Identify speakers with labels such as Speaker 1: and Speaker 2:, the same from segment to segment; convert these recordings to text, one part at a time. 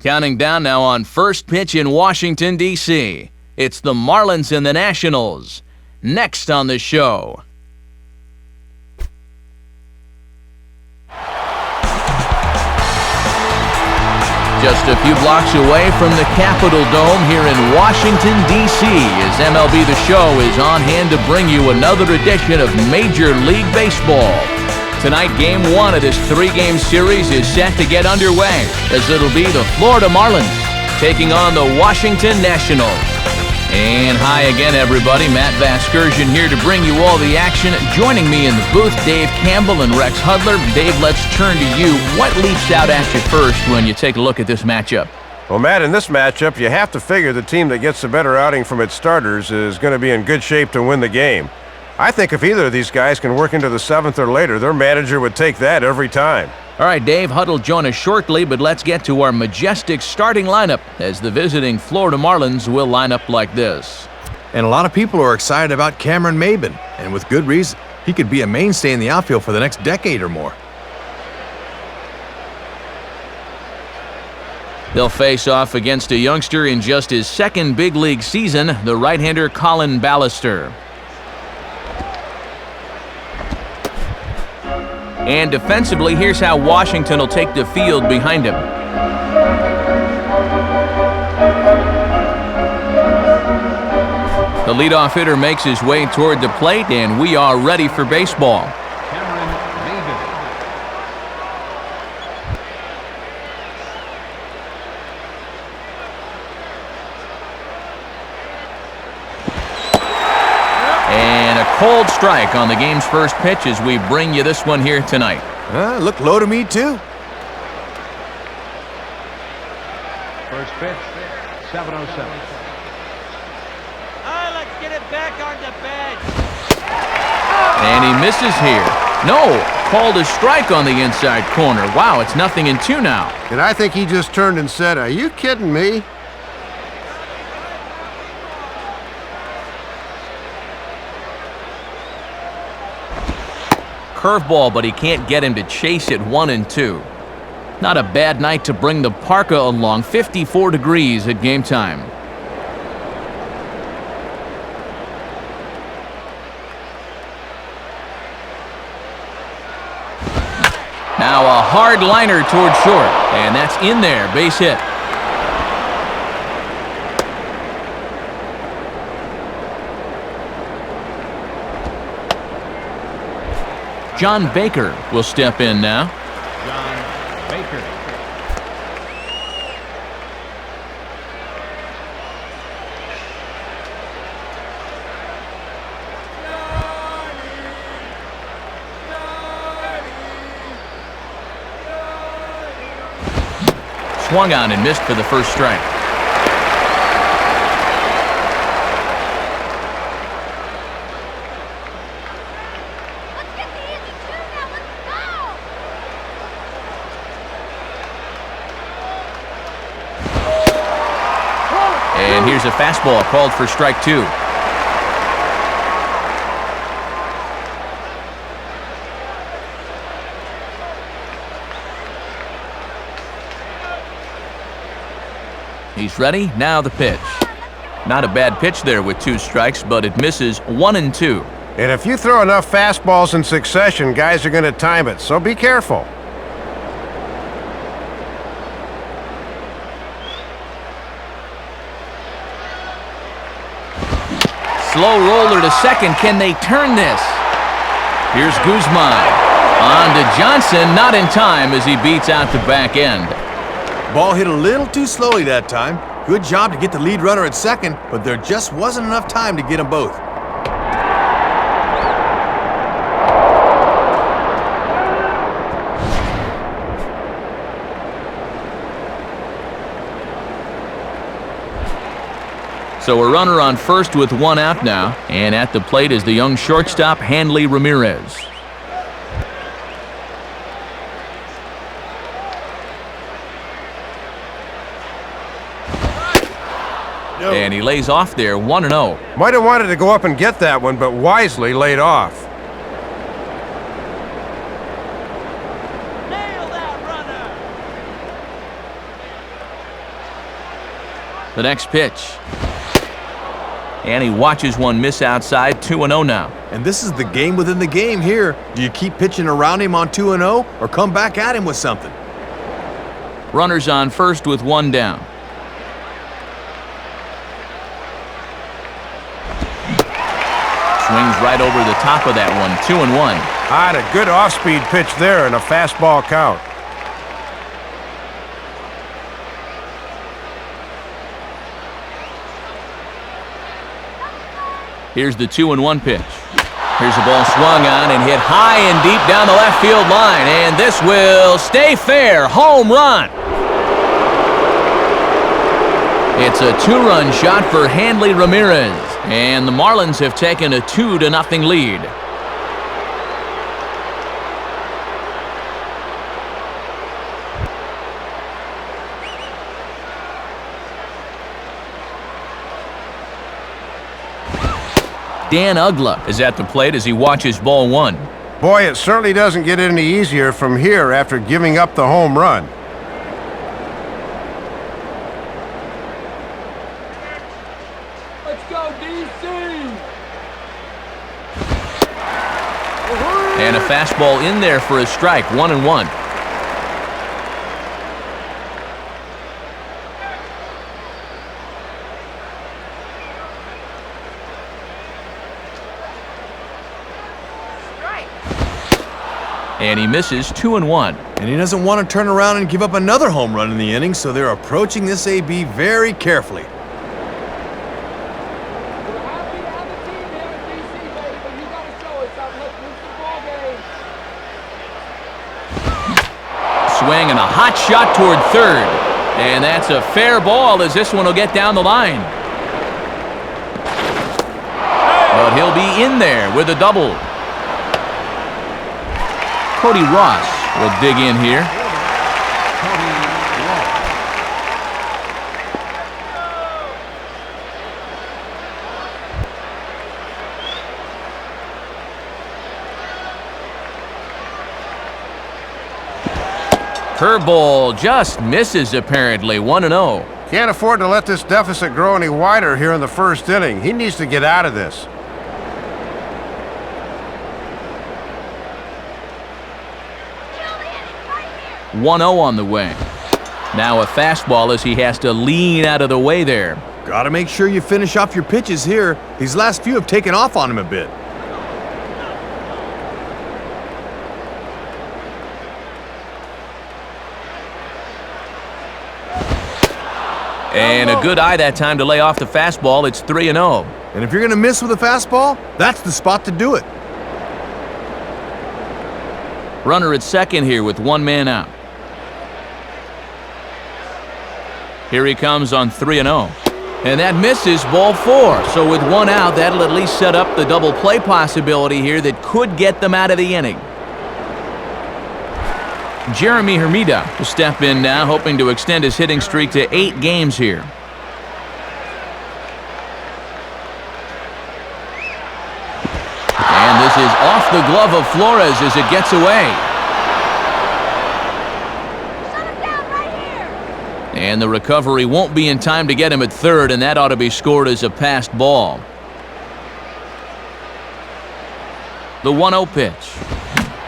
Speaker 1: Counting down now on first pitch in Washington, D.C. It's the Marlins and the Nationals. Next on the show. Just a few blocks away from the Capitol Dome here in Washington, D.C. as MLB The Show is on hand to bring you another edition of Major League Baseball. Tonight, Game 1 of this 3-game series is set to get underway as it'll be the Florida Marlins taking on the Washington Nationals. And hi again, everybody. Matt Vasgersian here to bring you all the action. Joining me in the booth, Dave Campbell and Rex Hudler. Dave, let's turn to you. What leaps out at you first when you take a look at this matchup?
Speaker 2: Well, Matt, in this matchup, you have to figure the team that gets the better outing from its starters is going to be in good shape to win the game. I think if either of these guys can work into the 7th or later, their manager would take that every time.
Speaker 1: All right, Dave, Hudd will join us shortly, but let's get to our majestic starting lineup as the visiting Florida Marlins will line up like this.
Speaker 3: And a lot of people are excited about Cameron Maybin, and with good reason. He could be a mainstay in the outfield for the next decade or more.
Speaker 1: They'll face off against a youngster in just his second big league season, the right-hander Colin Ballister. And defensively, here's how Washington will take the field behind him. The leadoff hitter makes his way toward the plate, and we are ready for baseball. Cold strike on the game's first pitch as we bring you this one here tonight.
Speaker 3: Looked low to me, too.
Speaker 4: First pitch, 7:07.
Speaker 5: Let's get it back on the bench.
Speaker 1: And he misses here. No, called a strike on the inside corner. Wow, it's 0-2 now.
Speaker 2: And I think he just turned and said, "Are you kidding me?"
Speaker 1: Curveball, but he can't get him to chase it 1-2. Not a bad night to bring the parka along. 54 degrees at game time. Now a hard liner toward short, and that's in there. Base hit. John Baker will step in now.
Speaker 4: John Baker.
Speaker 1: Swung on and missed for the first strike. And here's a fastball called for strike 2. He's ready. Now the pitch. Not a bad pitch there with 2 strikes, but it misses 1-2.
Speaker 2: And if you throw enough fastballs in succession, guys are going to time it, so be careful.
Speaker 1: Slow roller to second. Can they turn this? Here's Guzman. On to Johnson. Not in time as he beats out the back end.
Speaker 3: Ball hit a little too slowly that time. Good job to get the lead runner at second, but there just wasn't enough time to get them both.
Speaker 1: So a runner on first with 1 out now, and at the plate is the young shortstop, Hanley Ramirez. And he lays off there, 1-0.
Speaker 2: Might have wanted to go up and get that one, but wisely laid off.
Speaker 5: Nail that runner.
Speaker 1: The next pitch. And he watches one miss outside, 2-0 now.
Speaker 3: And this is the game within the game here. Do you keep pitching around him on 2-0 or come back at him with something?
Speaker 1: Runners on first with one down. Swings right over the top of that one, 2-1.
Speaker 2: Had a good off-speed pitch there and a fastball count.
Speaker 1: Here's the 2-1 pitch. Here's the ball swung on and hit high and deep down the left field line. And this will stay fair. Home run. It's a 2-run shot for Hanley Ramirez. And the Marlins have taken a 2-0 lead. Dan Ugla is at the plate as he watches ball one.
Speaker 2: Boy, it certainly doesn't get any easier from here after giving up the home run.
Speaker 5: Let's go, DC!
Speaker 1: And a fastball in there for a strike, 1-1. And he misses, 2-1.
Speaker 3: And he doesn't want to turn around and give up another home run in the inning, so they're approaching this AB very carefully.
Speaker 1: Swing and a hot shot toward third. And that's a fair ball as this one will get down the line. But he'll be in there with a double. Cody Ross will dig in here. Curveball just misses apparently, 1-0.
Speaker 2: Can't afford to let this deficit grow any wider here in the first inning. He needs to get out of this.
Speaker 1: Right 1-0 on the way. Now a fastball as he has to lean out of the way there.
Speaker 3: Got to make sure you finish off your pitches here. These last few have taken off on him a bit.
Speaker 1: And a good eye that time to lay off the fastball. It's 3-0.
Speaker 3: And if you're going to miss with a fastball, that's the spot to do it.
Speaker 1: Runner at second here with one man out. Here he comes on 3-0. And that misses, ball four. So with one out, that'll at least set up the double play possibility here that could get them out of the inning. Jeremy Hermida will step in now, hoping to extend his hitting streak to 8 games here. And this is off the glove of Flores as it gets away.
Speaker 5: Shut him down right here!
Speaker 1: And the recovery won't be in time to get him at third, and that ought to be scored as a passed ball. The 1-0 pitch.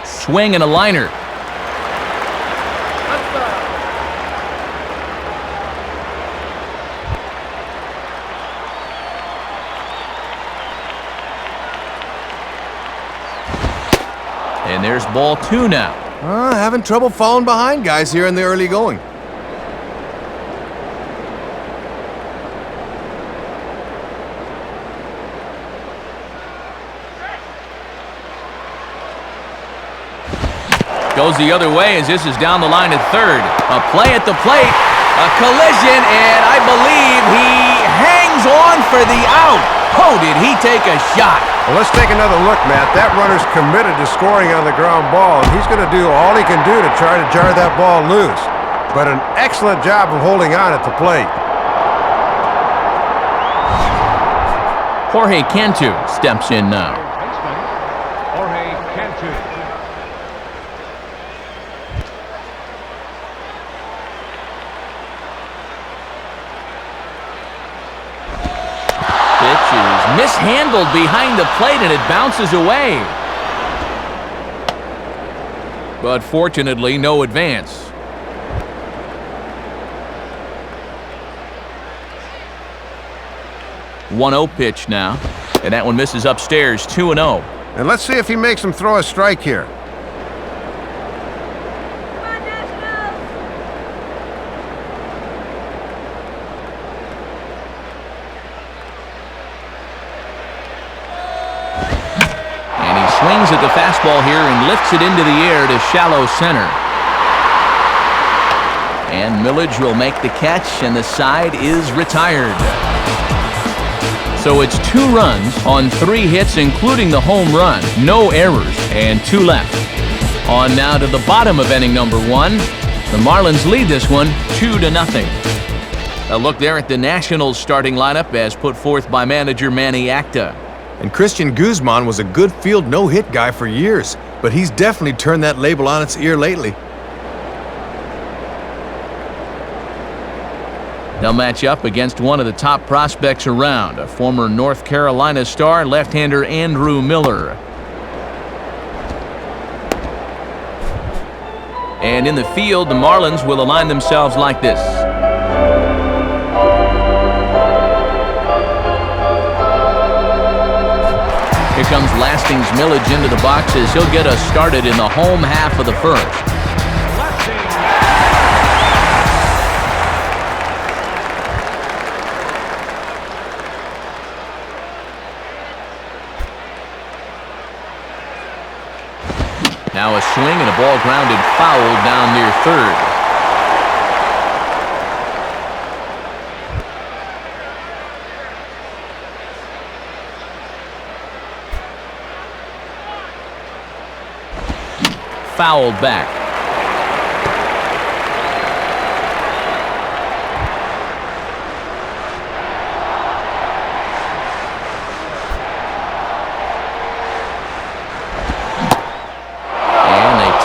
Speaker 1: Swing and a liner. And there's ball 2 now.
Speaker 3: Having trouble falling behind guys here in the early going.
Speaker 1: Goes the other way as this is down the line at third. A play at the plate, a collision, and I believe he hangs on for the out. Oh, did he take a shot?
Speaker 2: Well, let's take another look, Matt. That runner's committed to scoring on the ground ball, and he's going to do all he can do to try to jar that ball loose. But an excellent job of holding on at the plate.
Speaker 1: Jorge Cantu steps in now.
Speaker 4: Baseman, Jorge Cantu.
Speaker 1: mishandled behind the plate, and it bounces away. But fortunately, no advance. 1-0 pitch now, and that one misses upstairs, 2-0.
Speaker 2: And let's see if he makes him throw a strike here.
Speaker 1: And he swings at the fastball here and lifts it into the air to shallow center. And Millage will make the catch, and the side is retired. So it's 2 runs on 3 hits, including the home run. No errors, and 2 left. On now to the bottom of inning number 1. The Marlins lead this one 2-0. A look there at the Nationals starting lineup as put forth by manager Manny Acta.
Speaker 3: And Christian Guzman was a good field no-hit guy for years, but he's definitely turned that label on its ear lately.
Speaker 1: They'll match up against one of the top prospects around, a former North Carolina star, left-hander Andrew Miller. And in the field, the Marlins will align themselves like this. Here comes Lastings Millage into the box as he'll get us started in the home half of the first. Now a swing and a ball grounded foul down near third. Fouled back.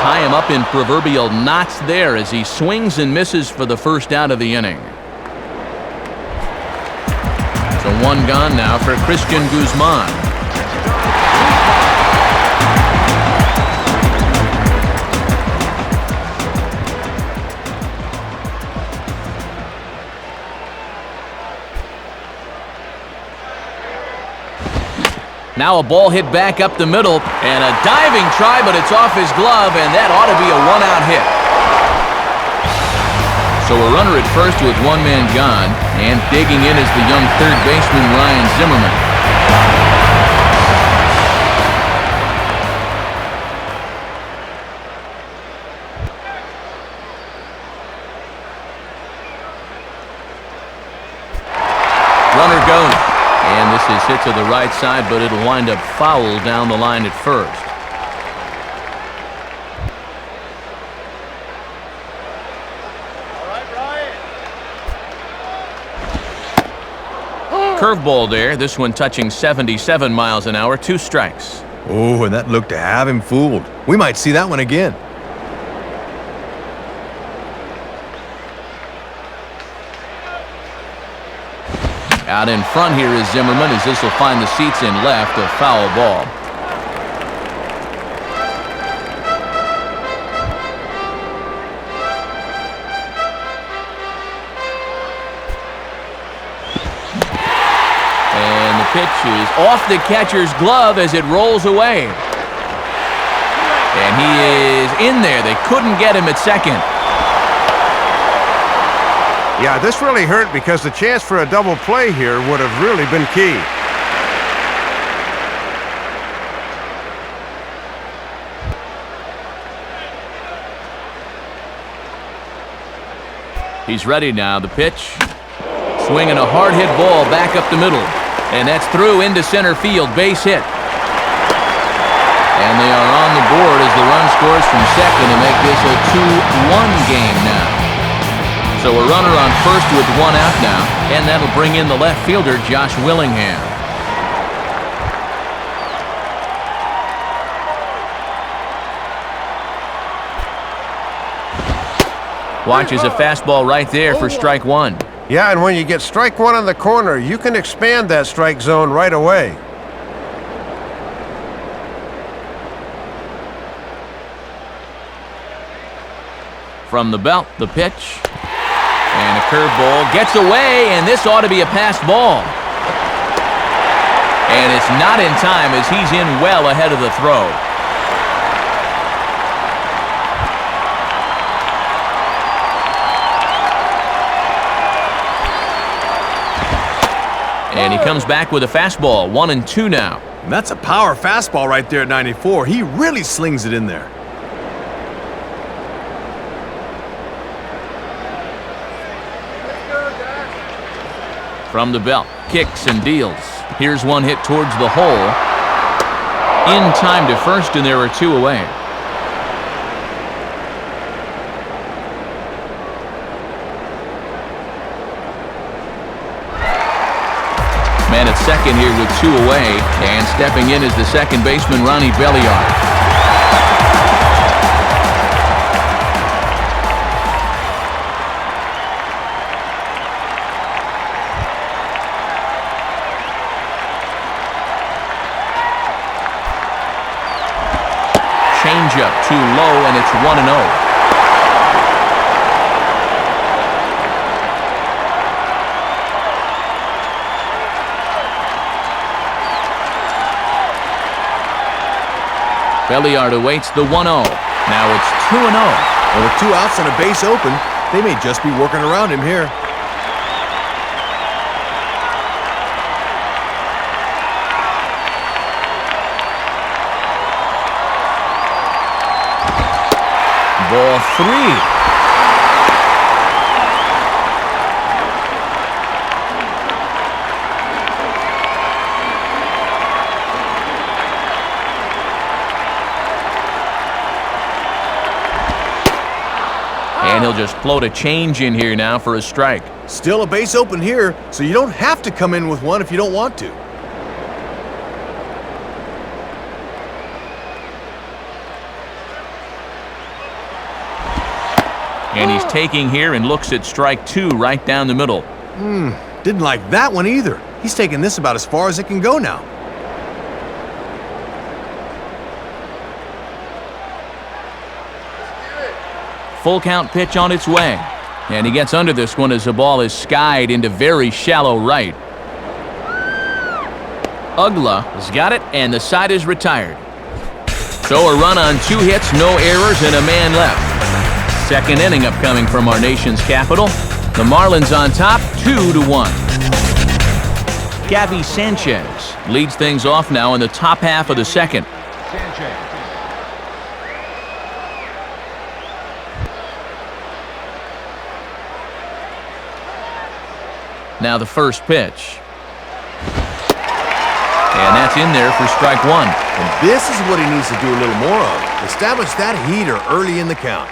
Speaker 1: Tie him up in proverbial knots there as he swings and misses for the first out of the inning. So 1 gone now for Christian Guzman. Now a ball hit back up the middle, and a diving try, but it's off his glove, and that ought to be a 1-out hit. So a runner at first with 1 man gone, and digging in is the young third baseman Ryan Zimmerman. Runner goes. And this is hit to the right side, but it'll wind up foul down the line at first. Curveball there. This one touching 77 miles an hour. 2 strikes.
Speaker 3: Oh, and that looked to have him fooled. We might see that one again.
Speaker 1: Out in front here is Zimmerman as this will find the seats in left, a foul ball. And the pitch is off the catcher's glove as it rolls away. And he is in there. They couldn't get him at second.
Speaker 2: Yeah, this really hurt because the chance for a double play here would have really been key.
Speaker 1: He's ready now. The pitch. Swinging a hard hit ball back up the middle. And that's through into center field. Base hit. And they are on the board as the run scores from second to make this a 2-1 game now. So a runner on first with 1 out now, and that'll bring in the left fielder, Josh Willingham. Watches a fastball right there for strike 1.
Speaker 2: Yeah, and when you get strike one on the corner, you can expand that strike zone right away.
Speaker 1: From the belt, the pitch. And a curveball gets away, and this ought to be a passed ball. And it's not in time as he's in well ahead of the throw. And he comes back with a fastball, 1-2 now.
Speaker 3: And that's a power fastball right there at 94. He really slings it in there.
Speaker 1: From the belt, kicks and deals. Here's one hit towards the hole. In time to first, and there are 2 away. Man at second here with 2 away, and stepping in is the second baseman, Ronnie Belliard. Changeup too low, and it's 1-0. Belliard awaits the 1-0. Now it's 2-0.
Speaker 3: Well, with 2 outs and a base open, they may just be working around him here.
Speaker 1: Ball 3. And he'll just float a change in here now for a strike.
Speaker 3: Still a base open here, so you don't have to come in with one if you don't want to.
Speaker 1: And he's taking here and looks at strike 2 right down the middle.
Speaker 3: Didn't like that one either. He's taking this about as far as it can go now.
Speaker 1: Full count pitch on its way. And he gets under this one as the ball is skied into very shallow right. Ugla has got it, and the side is retired. So a run on 2 hits, no errors, and a man left. Second inning upcoming from our nation's capital. The Marlins on top, 2-1. Gabby Sanchez leads things off now in the top half of the second.
Speaker 4: Sanchez.
Speaker 1: Now the first pitch. And that's in there for strike 1.
Speaker 3: And this is what he needs to do a little more of. Establish that heater early in the count.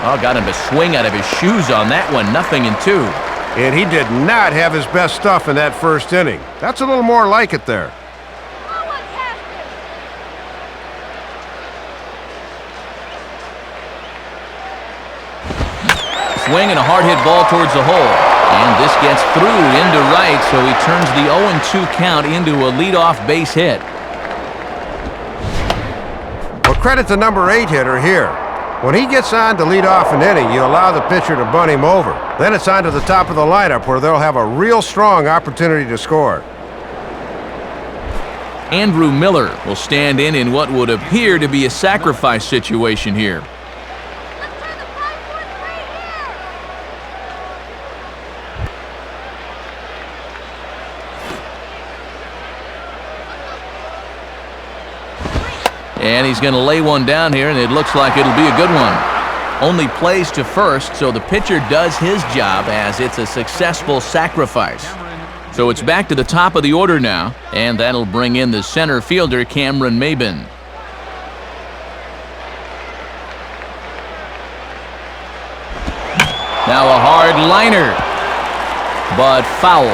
Speaker 1: Oh, got him to swing out of his shoes on that one. 0-2.
Speaker 2: And he did not have his best stuff in that first inning. That's a little more like it there.
Speaker 1: Swing and a hard hit ball towards the hole. And this gets through into right, so he turns the 0-2 count into a leadoff base hit.
Speaker 2: Well, credit the number 8 hitter here. When he gets on to lead off an inning, you allow the pitcher to bunt him over. Then it's on to the top of the lineup where they'll have a real strong opportunity to score.
Speaker 1: Andrew Miller will stand in what would appear to be a sacrifice situation here. And he's going to lay one down here, and it looks like it'll be a good one. Only plays to first, so the pitcher does his job as it's a successful sacrifice. So it's back to the top of the order now, and that'll bring in the center fielder, Cameron Maben. Now a hard liner, but foul.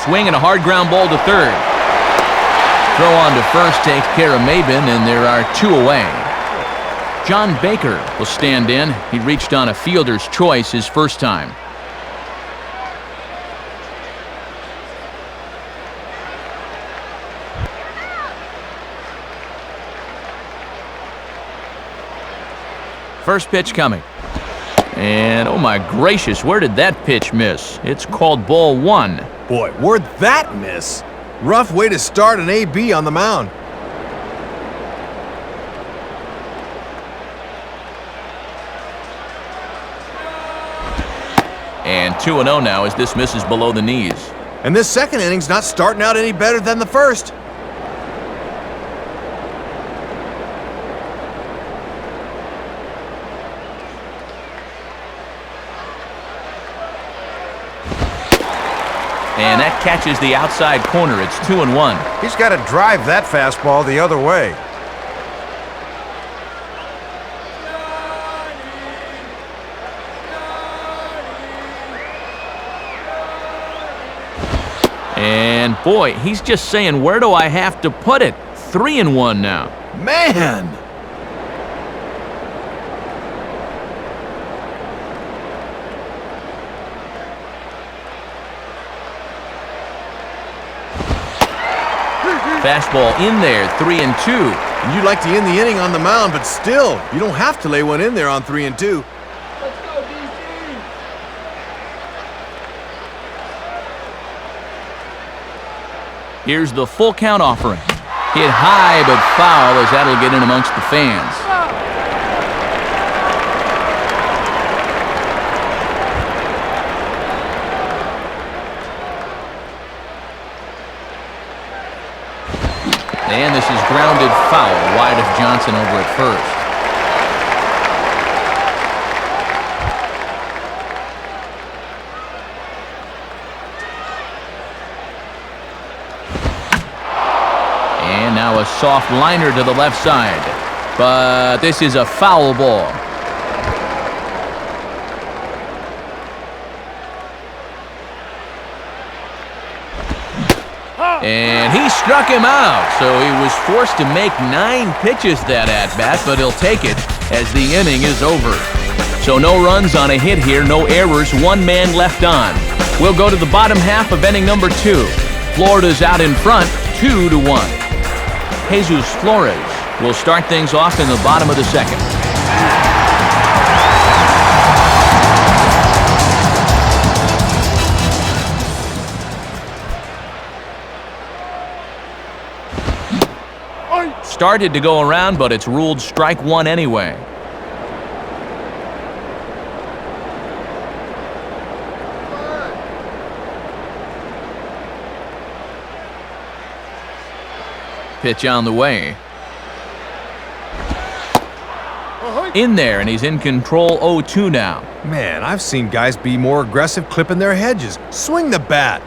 Speaker 1: swing and a hard ground ball to third. Throw on to first takes care of Maben, and there are 2 away. John Baker will stand in. He reached on a fielder's choice his first time. First pitch coming. And oh my gracious, where did that pitch miss? It's called ball 1.
Speaker 3: Boy, where'd that miss? Rough way to start an AB on the mound.
Speaker 1: And 2-0 now as this misses below the knees.
Speaker 3: And this second inning's not starting out any better than the first.
Speaker 1: And that catches the outside corner. It's 2-1.
Speaker 2: He's got to drive that fastball the other way.
Speaker 1: And boy, he's just saying, where do I have to put it? 3-1 now.
Speaker 3: Man!
Speaker 1: Fastball in there, 3-2.
Speaker 3: And you'd like to end the inning on the mound, but still, you don't have to lay one in there on 3-2.
Speaker 5: Let's go, DC!
Speaker 1: Here's the full count offering. Hit high but foul as that'll get in amongst the fans. And this is grounded foul wide of Johnson over at first. And now a soft liner to the left side. But this is a foul ball. And he struck him out, so he was forced to make 9 pitches that at-bat, but he'll take it as the inning is over. So no runs on a hit here, no errors, 1 man left on. We'll go to the bottom half of inning number 2. Florida's out in front, 2-1. Jesus Flores will start things off in the bottom of the second. Started to go around, but it's ruled strike 1 anyway. Pitch on the way. In there, and he's in control 0-2 now.
Speaker 3: Man, I've seen guys be more aggressive clipping their hedges. Swing the bat.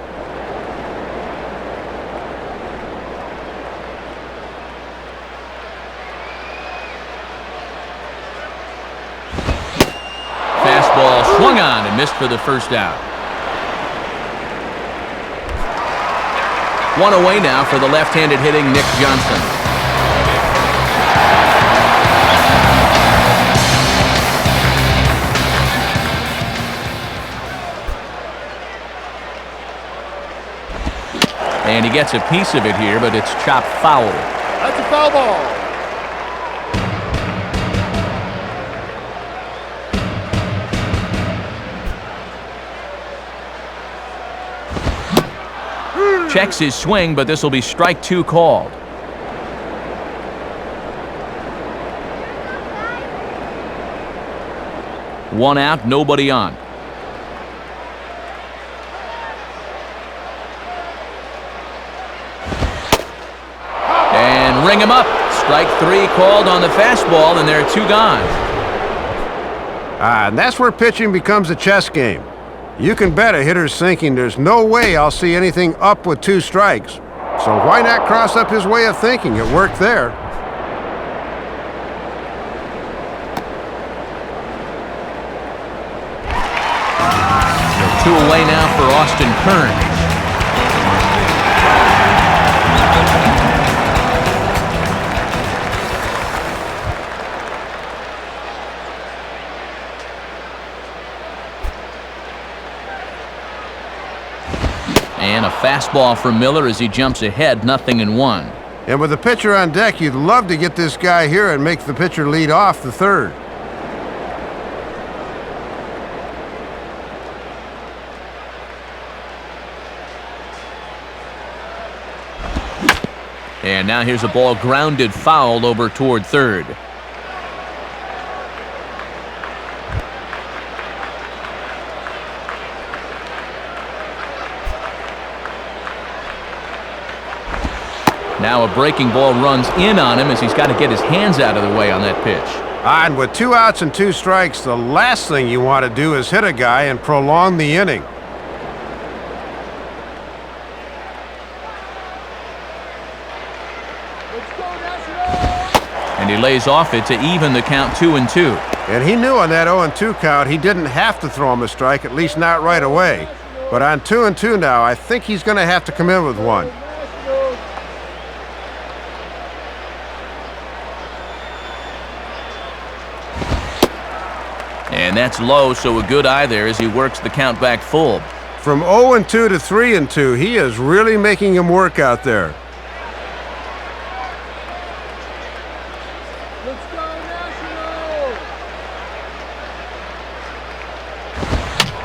Speaker 1: Fastball swung on and missed for the first out. 1 away now for the left-handed hitting Nick Johnson. And he gets a piece of it here, but it's chopped foul.
Speaker 4: That's a foul ball.
Speaker 1: Checks his swing, but this will be strike 2 called. One out, nobody on. And ring him up. Strike 3 called on the fastball, and there are 2 gone.
Speaker 2: And that's where pitching becomes a chess game. You can bet a hitter's thinking there's no way I'll see anything up with 2 strikes. So why not cross up his way of thinking? It worked there.
Speaker 1: So 2 away now for Austin Kearns. And a fastball from Miller as he jumps ahead, 0-1.
Speaker 2: And with the pitcher on deck, you'd love to get this guy here and make the pitcher lead off the third.
Speaker 1: And now here's a ball grounded foul over toward third. Now a breaking ball runs in on him as he's got to get his hands out of the way on that pitch.
Speaker 2: And with 2 outs and 2 strikes, the last thing you want to do is hit a guy and prolong the inning.
Speaker 1: And he lays off it to even the count 2-2.
Speaker 2: And he knew on that 0-2 count he didn't have to throw him a strike, at least not right away. But on 2-2 now, I think he's going to have to come in with one.
Speaker 1: And that's low, so a good eye there as he works the count back full.
Speaker 2: From 0-2 to 3-2, he is really making him work out there.
Speaker 5: Let's go, Nationals!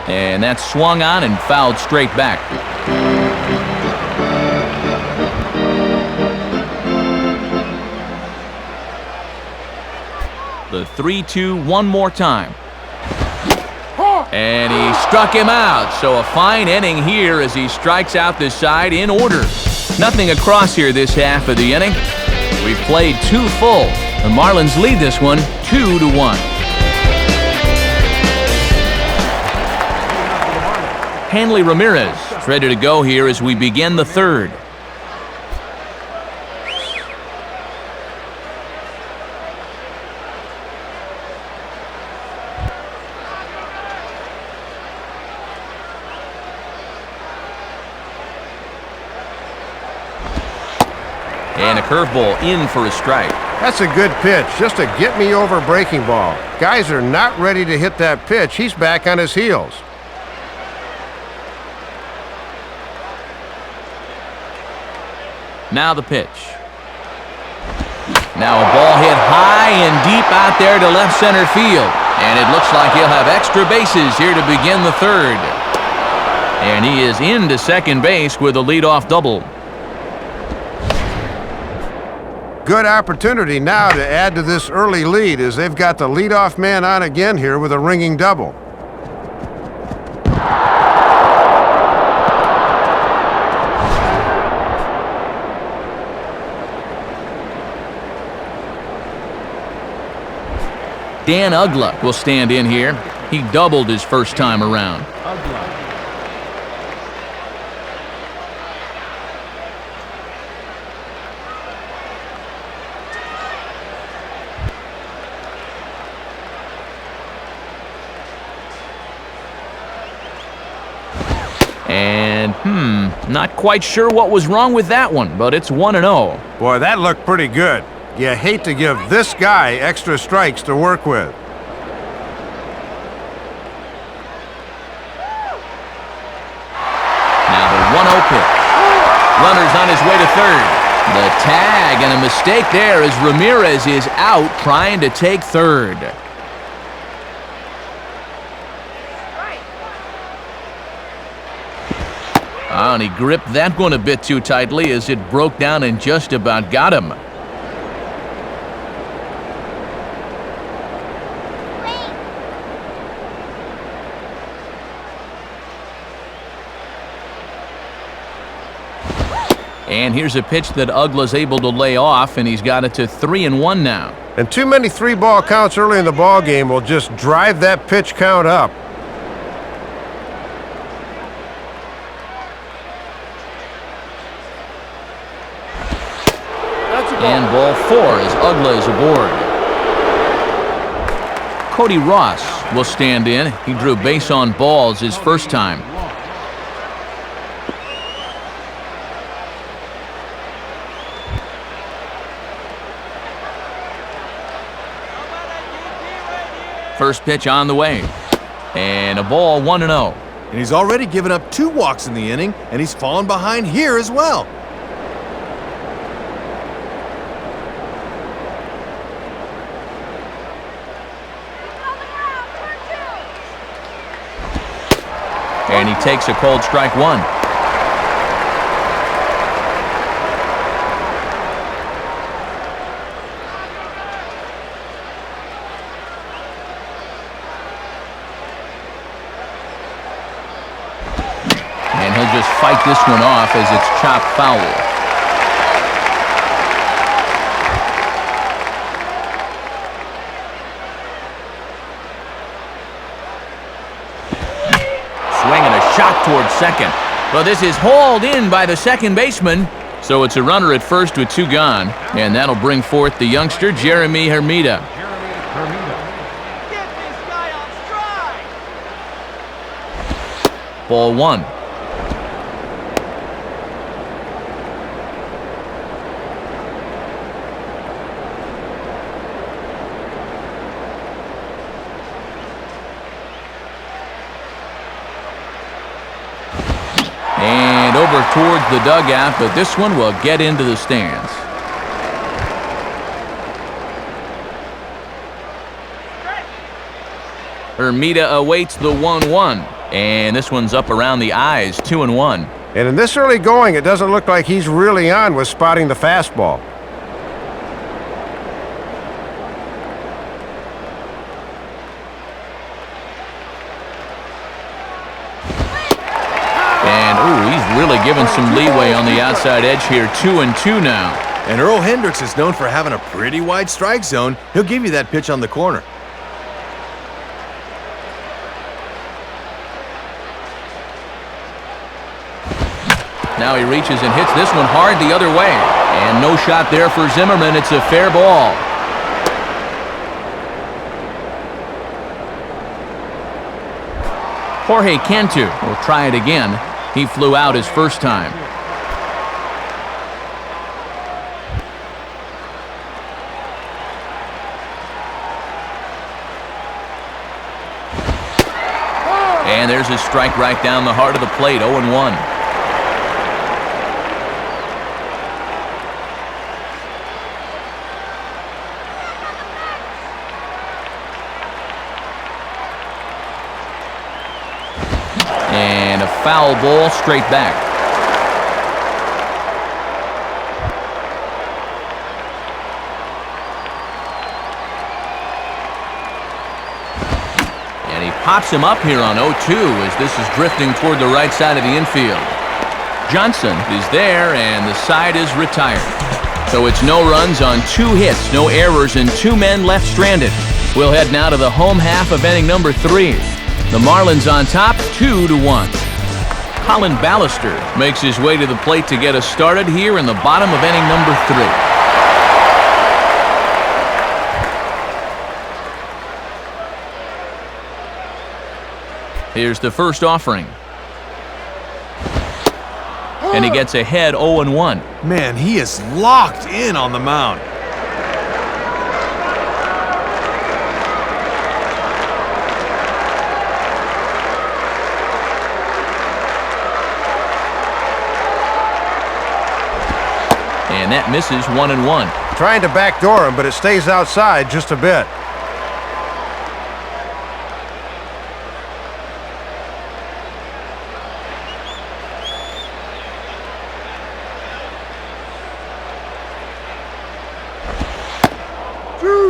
Speaker 1: And that's swung on and fouled straight back. The 3-2 one more time. And he struck him out, so a fine inning here as he strikes out this side in order. Nothing across here this half of the inning. We've played 2 full. The Marlins lead this one 2-1. Hanley Ramirez ready to go here as we begin the third. And a curveball in for a strike.
Speaker 2: That's a good pitch, just a get-me-over breaking ball. Guys are not ready to hit that pitch. He's back on his heels.
Speaker 1: Now the pitch. Now a ball hit high and deep out there to left center field. And it looks like he'll have extra bases here to begin the third. And he is into second base with a leadoff double.
Speaker 2: Good opportunity now to add to this early lead as they've got the leadoff man on again here with a ringing double.
Speaker 1: Dan Ugla will stand in here. He doubled his first time around. And, not quite sure what was wrong with that one, but it's 1-0.
Speaker 2: Boy, that looked pretty good. You hate to give this guy extra strikes to work with.
Speaker 1: Now the 1-0 pitch. Runner's on his way to third. The tag and a mistake there as Ramirez is out trying to take third. And he gripped that one a bit too tightly as it broke down and just about got him. And here's a pitch that Ugla's able to lay off, and he's got it to 3-1 now.
Speaker 2: And too many 3-ball counts early in the ball game will just drive that pitch count up.
Speaker 1: And ball 4 as Ugla is aboard. Cody Ross will stand in. He drew base on balls his first time. First pitch on the way. And a ball 1-0.
Speaker 3: And he's already given up 2 walks in the inning, and he's fallen behind here as well.
Speaker 1: And he takes a cold strike 1. And he'll just fight this one off as it's chopped foul. Swinging a shot towards second. Well, this is hauled in by the second baseman. So it's a runner at first with 2 gone. And that'll bring forth the youngster, Jeremy Hermida.
Speaker 5: Get this guy on stride.
Speaker 1: Ball 1. And over towards the dugout, but this one will get into the stands. Hermida awaits the 1-1, and this one's up around the eyes, 2-1.
Speaker 2: And in this early going, it doesn't look like he's really on with spotting the fastball.
Speaker 1: And, ooh, he's really given some leeway on the outside edge here, 2-2 now.
Speaker 3: And Earl Hendricks is known for having a pretty wide strike zone. He'll give you that pitch on the corner.
Speaker 1: Now he reaches and hits this one hard the other way. And no shot there for Zimmerman. It's a fair ball. Jorge Cantu will try it again. He flew out his first time. And there's a strike right down the heart of the plate, 0-1. And a foul ball straight back. And he pops him up here on 0-2 as this is drifting toward the right side of the infield. Johnson is there, and the side is retired. So it's no runs on 2 hits, no errors, and 2 men left stranded. We'll head now to the home half of inning number 3. The Marlins on top, 2-1. Colin Ballister makes his way to the plate to get us started here in the bottom of inning number 3. Here's the first offering. And he gets ahead 0-1.
Speaker 3: Man, he is locked in on the mound.
Speaker 1: And that misses 1-1.
Speaker 2: Trying to backdoor him, but it stays outside just a bit.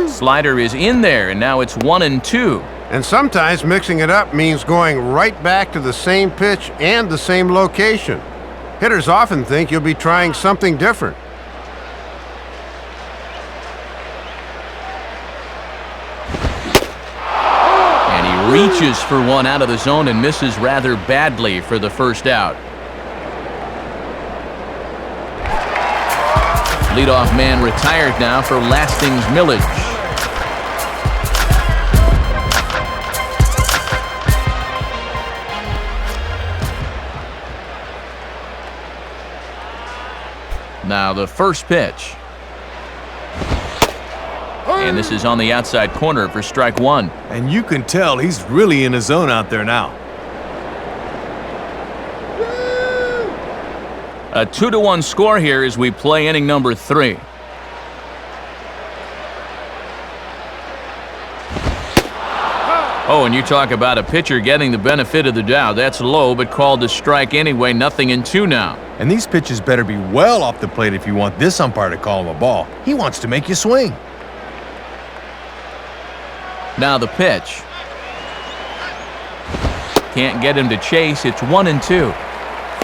Speaker 1: Slider is in there, and now it's 1-2.
Speaker 2: And sometimes mixing it up means going right back to the same pitch and the same location. Hitters often think you'll be trying something different.
Speaker 1: And he reaches for one out of the zone and misses rather badly for the first out. Leadoff man retired now for Lasting's Millage. Now the first pitch. And this is on the outside corner for strike 1.
Speaker 3: And you can tell he's really in his zone out there now.
Speaker 1: A 2-1 score here as we play inning number 3. Oh, and you talk about a pitcher getting the benefit of the doubt. That's low, but called a strike anyway. 0-2 now.
Speaker 3: And these pitches better be well off the plate if you want this umpire to call him a ball. He wants to make you swing.
Speaker 1: Now the pitch. Can't get him to chase. It's 1-2.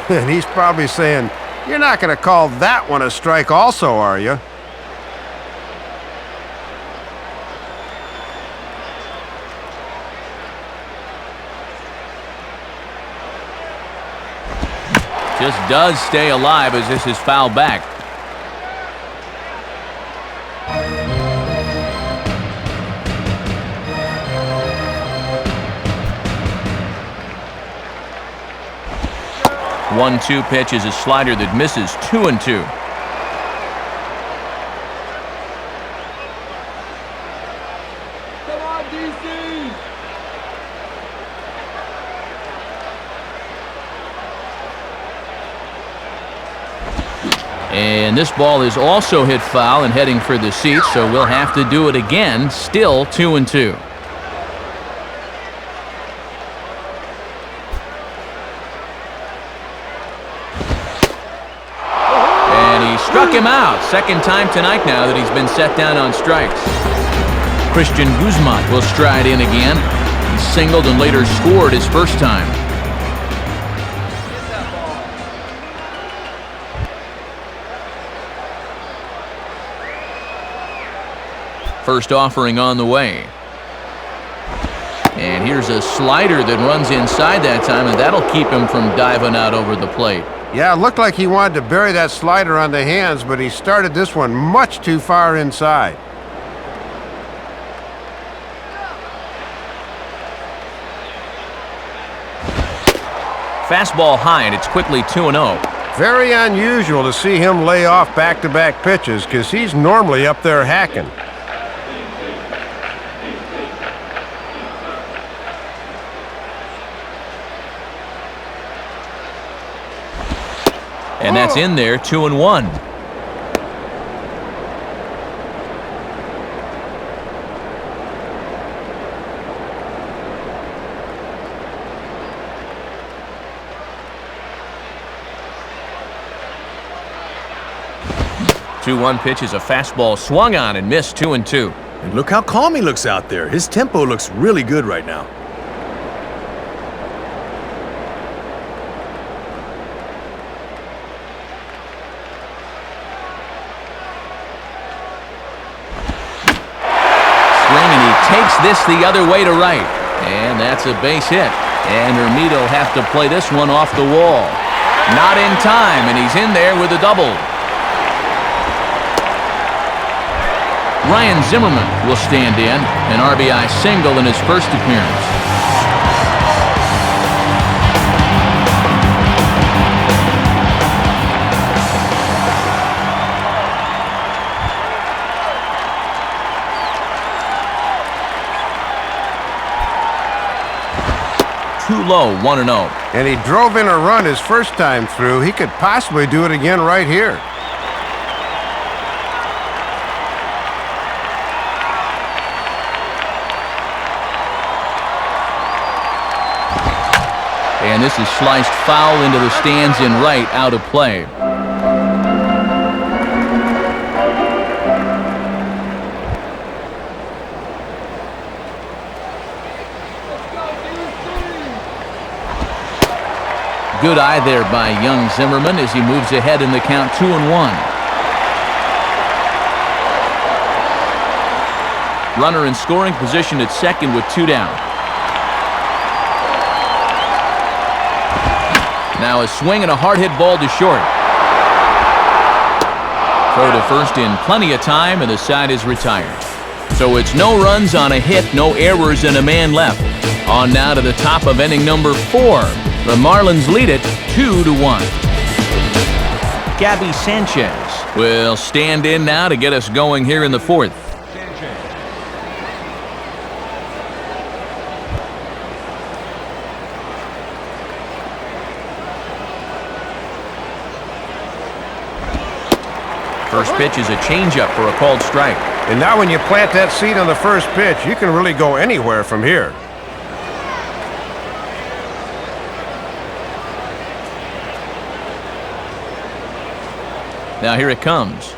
Speaker 2: And he's probably saying, "You're not going to call that one a strike also, are you?"
Speaker 1: Just does stay alive as this is fouled back. One 2 pitch is a slider that misses. 2-2.
Speaker 4: Come on, DC!
Speaker 1: And this ball is also hit foul and heading for the seats, so we'll have to do it again. Still 2-2. Struck him out. Second time tonight now that he's been set down on strikes. Christian Guzman will stride in again. He singled and later scored his first time. First offering on the way. And here's a slider that runs inside that time, and that'll keep him from diving out over the plate.
Speaker 2: Yeah, it looked like he wanted to bury that slider on the hands, but he started this one much too far inside.
Speaker 1: Fastball high, and it's quickly 2-0.
Speaker 2: Very unusual to see him lay off back-to-back pitches because he's normally up there hacking.
Speaker 1: And that's in there, 2-1. Two-1 pitch is a fastball swung on and missed. 2-2.
Speaker 3: And look how calm he looks out there. His tempo looks really good right now.
Speaker 1: Takes this the other way to right. And that's a base hit. And Hermida will have to play this one off the wall. Not in time, and he's in there with a double. Ryan Zimmerman will stand in, an RBI single in his first appearance. Too low, 1-0.
Speaker 2: And he drove in a run his first time through. He could possibly do it again right here.
Speaker 1: And this is sliced foul into the stands in right, out of play. Good eye there by young Zimmerman as he moves ahead in the count 2-1. Runner in scoring position at second with 2 down. Now a swing and a hard hit ball to short. Throw to first in plenty of time, and the side is retired. So it's no runs on a hit, no errors, and a man left. On now to the top of inning number 4. The Marlins lead it 2-1. Gabby Sanchez will stand in now to get us going here in the 4th. First pitch is a changeup for a called strike.
Speaker 2: And now when you plant that seed on the first pitch, you can really go anywhere from here.
Speaker 1: Now here it comes.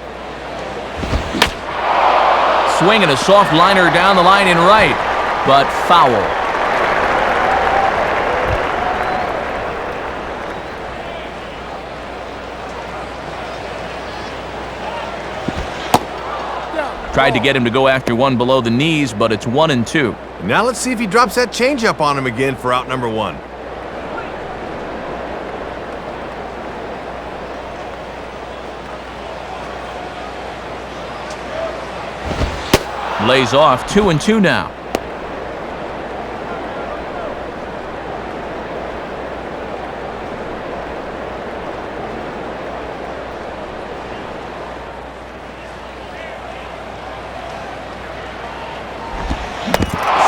Speaker 1: Swinging a soft liner down the line in right, but foul. Tried to get him to go after one below the knees, but it's 1-2.
Speaker 3: Now let's see if he drops that changeup on him again for out number one.
Speaker 1: Lays off 2-2 now.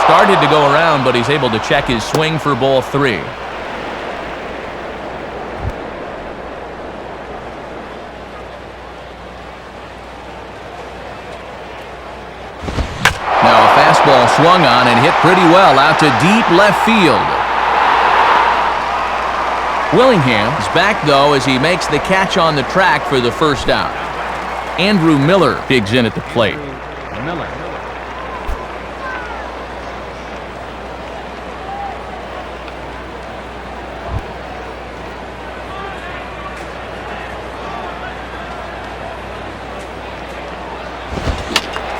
Speaker 1: Started to go around, but he's able to check his swing for ball 3. Now a fastball swung on and hit pretty well out to deep left field. Willingham's back, though, as he makes the catch on the track for the first out. Andrew Miller digs in at the plate.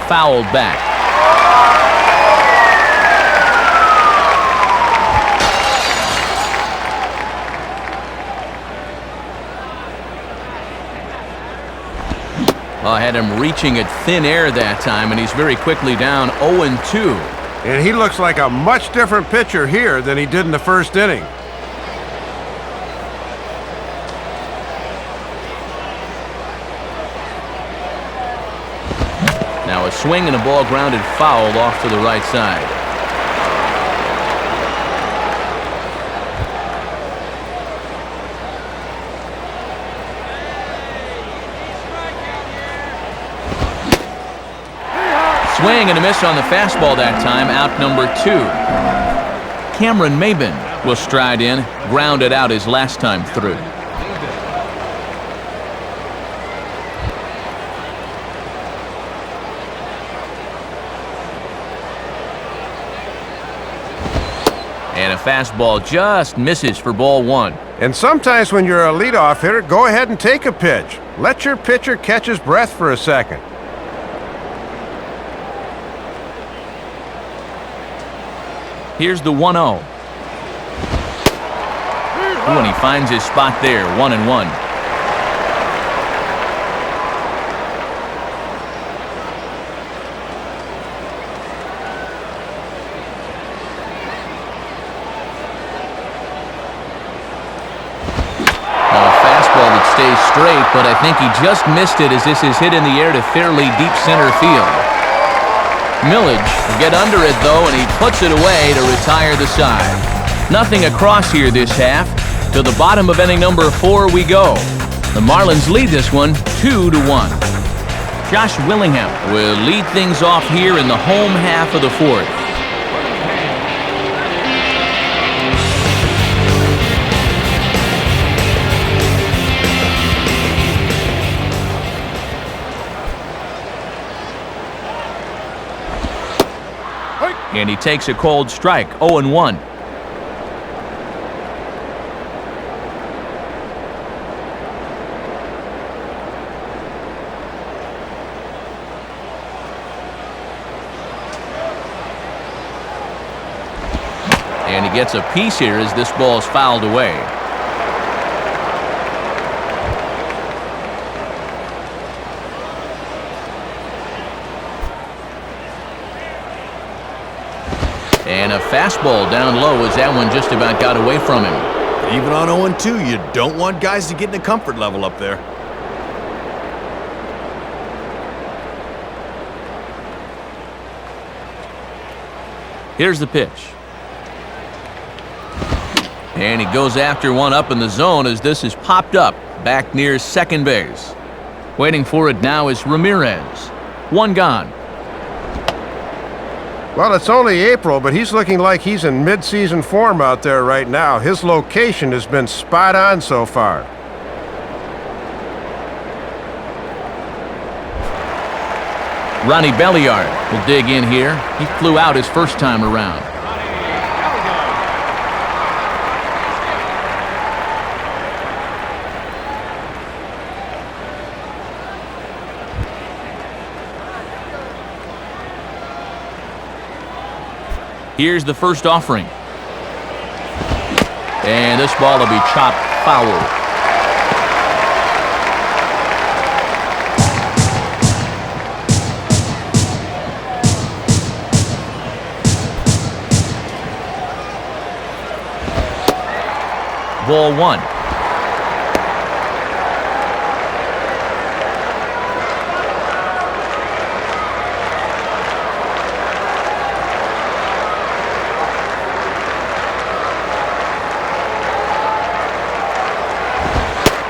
Speaker 1: Fouled back. Had him reaching at thin air that time, and he's very quickly down 0-2.
Speaker 2: And he looks like a much different pitcher here than he did in the first inning.
Speaker 1: Now a swing and a ball grounded foul off to the right side. Swing and a miss on the fastball that time, out number 2. Cameron Maben will stride in, grounded out his last time through. And a fastball just misses for ball 1.
Speaker 2: And sometimes when you're a leadoff hitter, go ahead and take a pitch. Let your pitcher catch his breath for a second.
Speaker 1: Here's the 1-0. And he finds his spot there, 1-1. Stays straight, but I think he just missed it as this is hit in the air to fairly deep center field. Millage will get under it, though, and he puts it away to retire the side. Nothing across here this half. To the bottom of inning number 4 we go. The Marlins lead this one 2-1. Josh Willingham will lead things off here in the home half of the 4th. And he takes a cold strike, 0-1. And he gets a piece here as this ball is fouled away. And a fastball down low as that one just about got away from him.
Speaker 3: Even on 0-2, you don't want guys to get in a comfort level up there.
Speaker 1: Here's the pitch. And he goes after one up in the zone as this is popped up back near second base. Waiting for it now is Ramirez. One gone.
Speaker 2: Well, it's only April, but he's looking like he's in mid-season form out there right now. His location has been spot on so far.
Speaker 1: Ronnie Belliard will dig in here. He flew out his first time around. Here's the first offering. And this ball will be chopped foul. Ball one.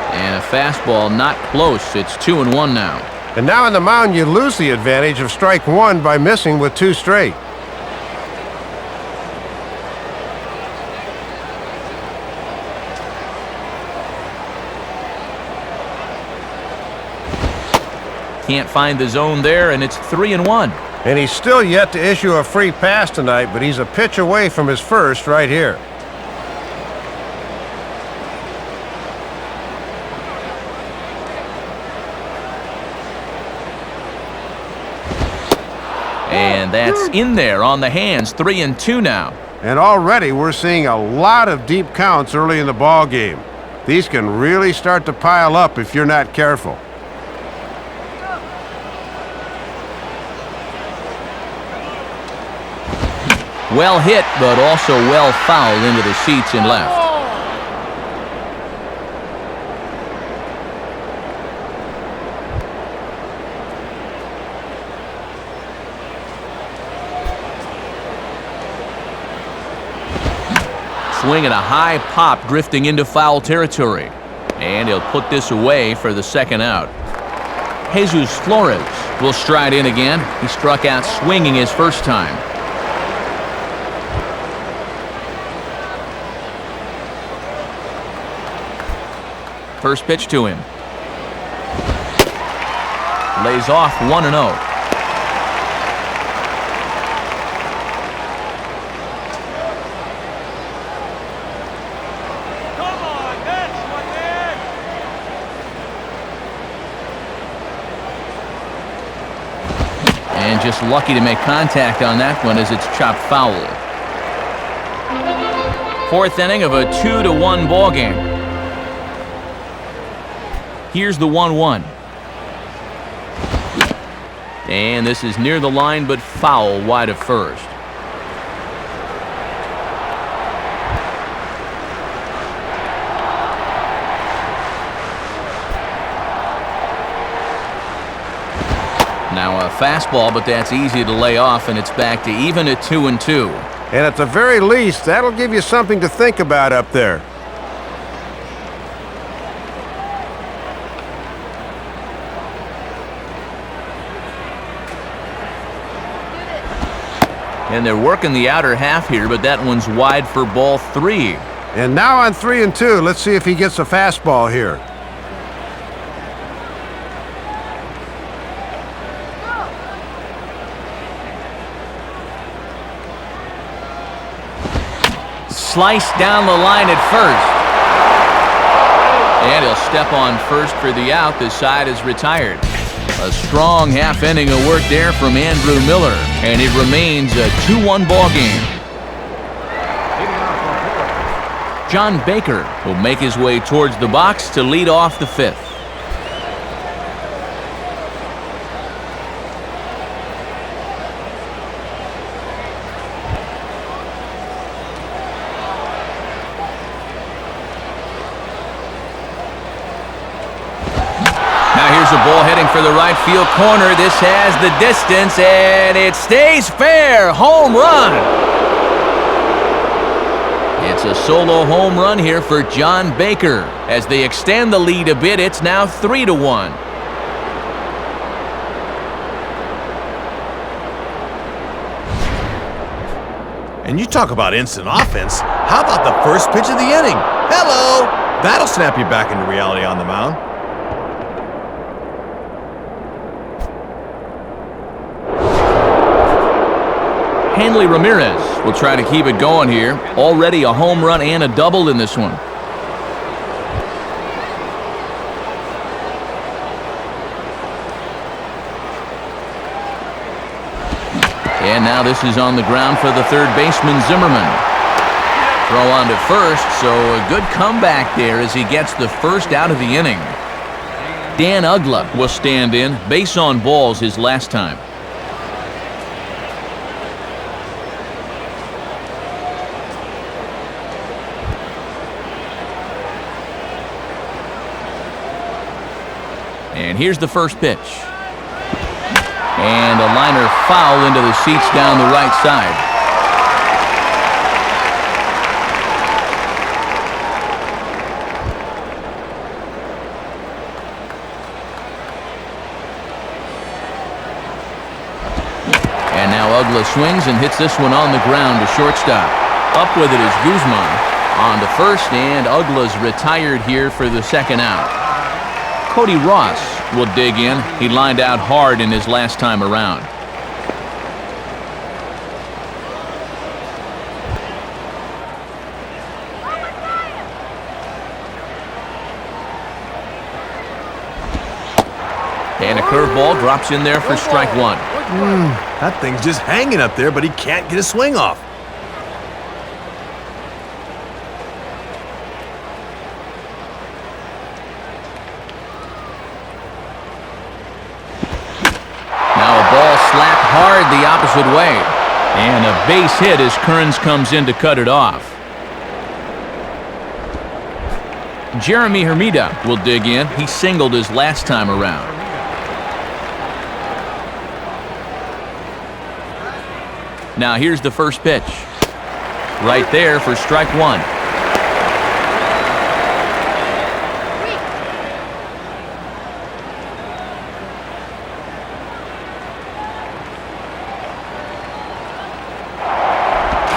Speaker 1: And a fastball not close. It's 2-1 now.
Speaker 2: And now on the mound, you lose the advantage of strike one by missing with 2 straight.
Speaker 1: Can't find the zone there, and it's 3-1.
Speaker 2: And he's still yet to issue a free pass tonight, but he's a pitch away from his first right here.
Speaker 1: And that's in there on the hands. 3-2 now.
Speaker 2: And already we're seeing a lot of deep counts early in the ball game. These can really start to pile up if you're not careful.
Speaker 1: Well hit, but also well fouled into the seats and left. Swing at a high pop, drifting into foul territory. And he'll put this away for the second out. Jesus Flores will stride in again. He struck out swinging his first time. First pitch to him. Lays off 1-0. And just lucky to make contact on that one as it's chopped foul. Fourth inning of a 2-1 ball game. Here's the 1-1. And this is near the line, but foul wide of first. Now a fastball, but that's easy to lay off, and it's back to even at 2-2.
Speaker 2: And at the very least, that'll give you something to think about up there.
Speaker 1: And they're working the outer half here, but that one's wide for ball 3.
Speaker 2: And now on 3-2, let's see if he gets a fastball here.
Speaker 1: Sliced down the line at first. And he'll step on first for the out. The side is retired. A strong half inning of work there from Andrew Miller, and it remains a 2-1 ball game. John Baker will make his way towards the box to lead off the fifth. A ball heading for the right field corner. This has the distance, and it stays fair. Home run. It's a solo home run here for John Baker. As they extend the lead a bit, it's now 3-1.
Speaker 3: And you talk about instant offense. How about the first pitch of the inning? Hello! That'll snap you back into reality on the mound.
Speaker 1: Hanley Ramirez will try to keep it going here. Already a home run and a double in this one. And now this is on the ground for the third baseman, Zimmerman. Throw on to first, so a good comeback there as he gets the first out of the inning. Dan Ugla will stand in. Base on balls his last time. And here's the first pitch. And a liner foul into the seats down the right side. And now Ugla swings and hits this one on the ground to shortstop. Up with it is Guzman. On to first, and Ugla's retired here for the second out. Cody Ross will dig in. He lined out hard in his last time around. And a curveball drops in there for strike one.
Speaker 3: That thing's just hanging up there, but he can't get a swing off.
Speaker 1: Slapped hard the opposite way. And a base hit as Kearns comes in to cut it off. Jeremy Hermida will dig in. He singled his last time around. Now here's the first pitch. Right there for strike one.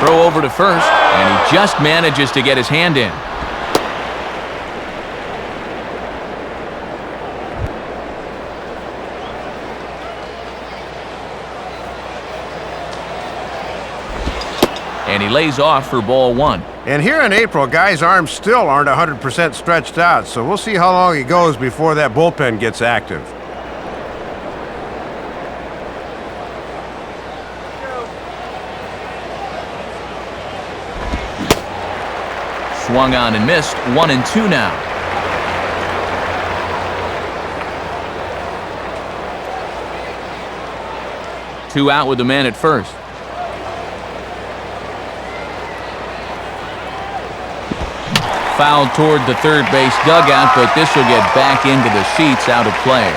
Speaker 1: Throw over to first, and he just manages to get his hand in. And he lays off for ball one.
Speaker 2: And here in April, guys' arms still aren't 100% stretched out, so we'll see how long it goes before that bullpen gets active.
Speaker 1: Swung on and missed. 1-2 now. Two out with the man at first. Fouled toward the third base dugout, but this will get back into the seats, out of play.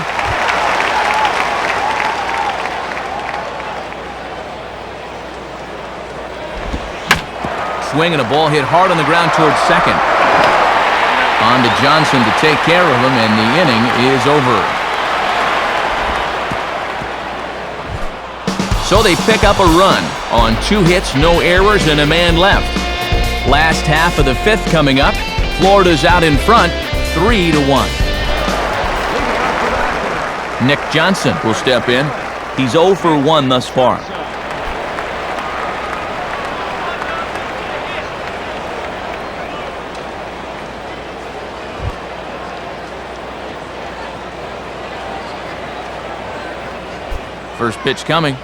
Speaker 1: Swing and a ball hit hard on the ground towards second. On to Johnson to take care of him, and the inning is over. So they pick up a run on 2 hits, no errors, and a man left. Last half of the 5th coming up. Florida's out in front, 3-1. Nick Johnson will step in. He's 0 for 1 thus far. First pitch coming.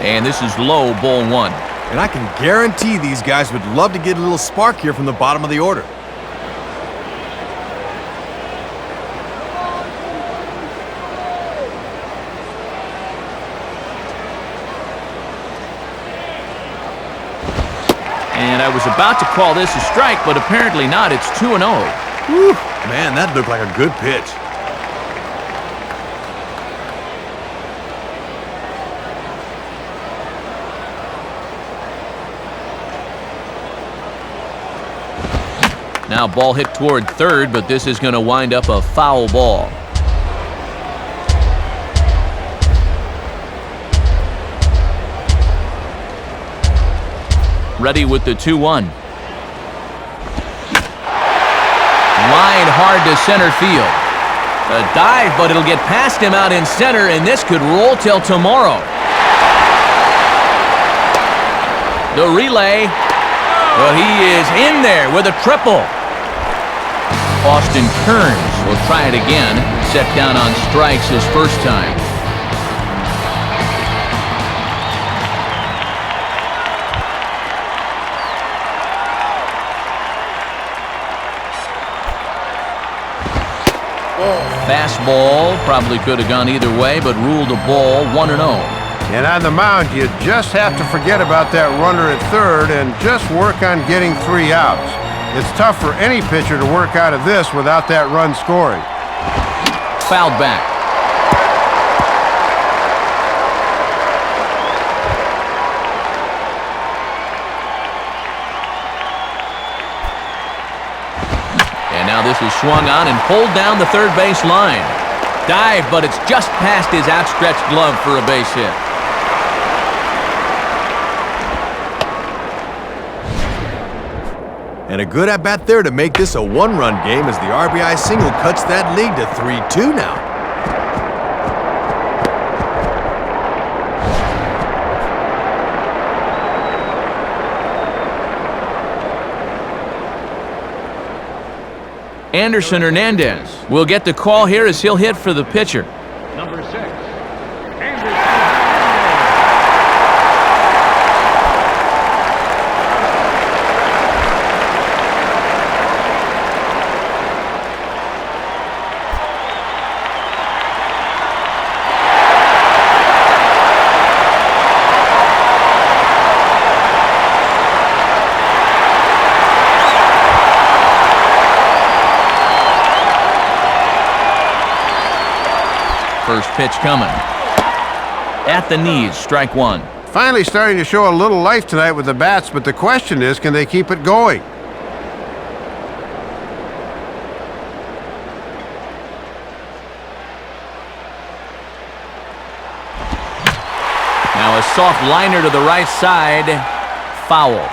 Speaker 1: And this is low, ball 1.
Speaker 3: And I can guarantee these guys would love to get a little spark here from the bottom of the order.
Speaker 1: And I was about to call this a strike, but apparently not. It's 2-0.
Speaker 3: Whew, man, that looked like a good pitch.
Speaker 1: Now ball hit toward third, but this is going to wind up a foul ball. Ready with the 2-1. Line hard to center field. A dive, but it'll get past him out in center, and this could roll till tomorrow. The relay. Well, he is in there with a triple. Austin Kearns will try it again. Set down on strikes his first time. Fastball probably could have gone either way, but ruled a ball 1-0.
Speaker 2: And on the mound, you just have to forget about that runner at third and just work on getting 3 outs. It's tough for any pitcher to work out of this without that run scoring.
Speaker 1: Fouled back. Now this is swung on and pulled down the third base line. Dive, but it's just past his outstretched glove for a base hit.
Speaker 3: And a good at-bat there to make this a 1-run game as the RBI single cuts that lead to 3-2 now.
Speaker 1: Anderson Hernandez will get the call here as he'll hit for the pitcher.
Speaker 4: Number 6, Anderson.
Speaker 1: First pitch coming. At the knees, strike 1.
Speaker 2: Finally starting to show a little life tonight with the bats, but the question is, can they keep it going?
Speaker 1: Now a soft liner to the right side. Foul.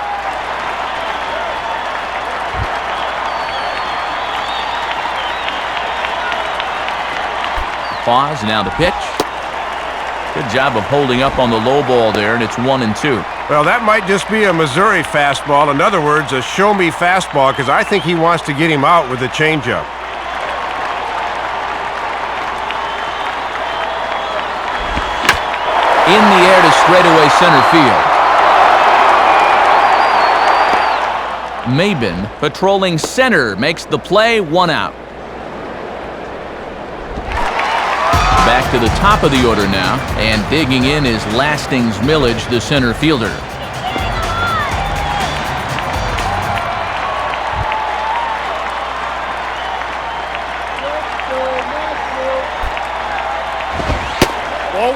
Speaker 1: Pause, now the pitch. Good job of holding up on the low ball there, and it's 1-2.
Speaker 2: Well, that might just be a Missouri fastball. In other words, a show-me fastball, because I think he wants to get him out with a changeup.
Speaker 1: In the air to straightaway center field. Maben, patrolling center, makes the play, 1 out. Back to the top of the order now, and digging in is Lastings Millage, the center fielder.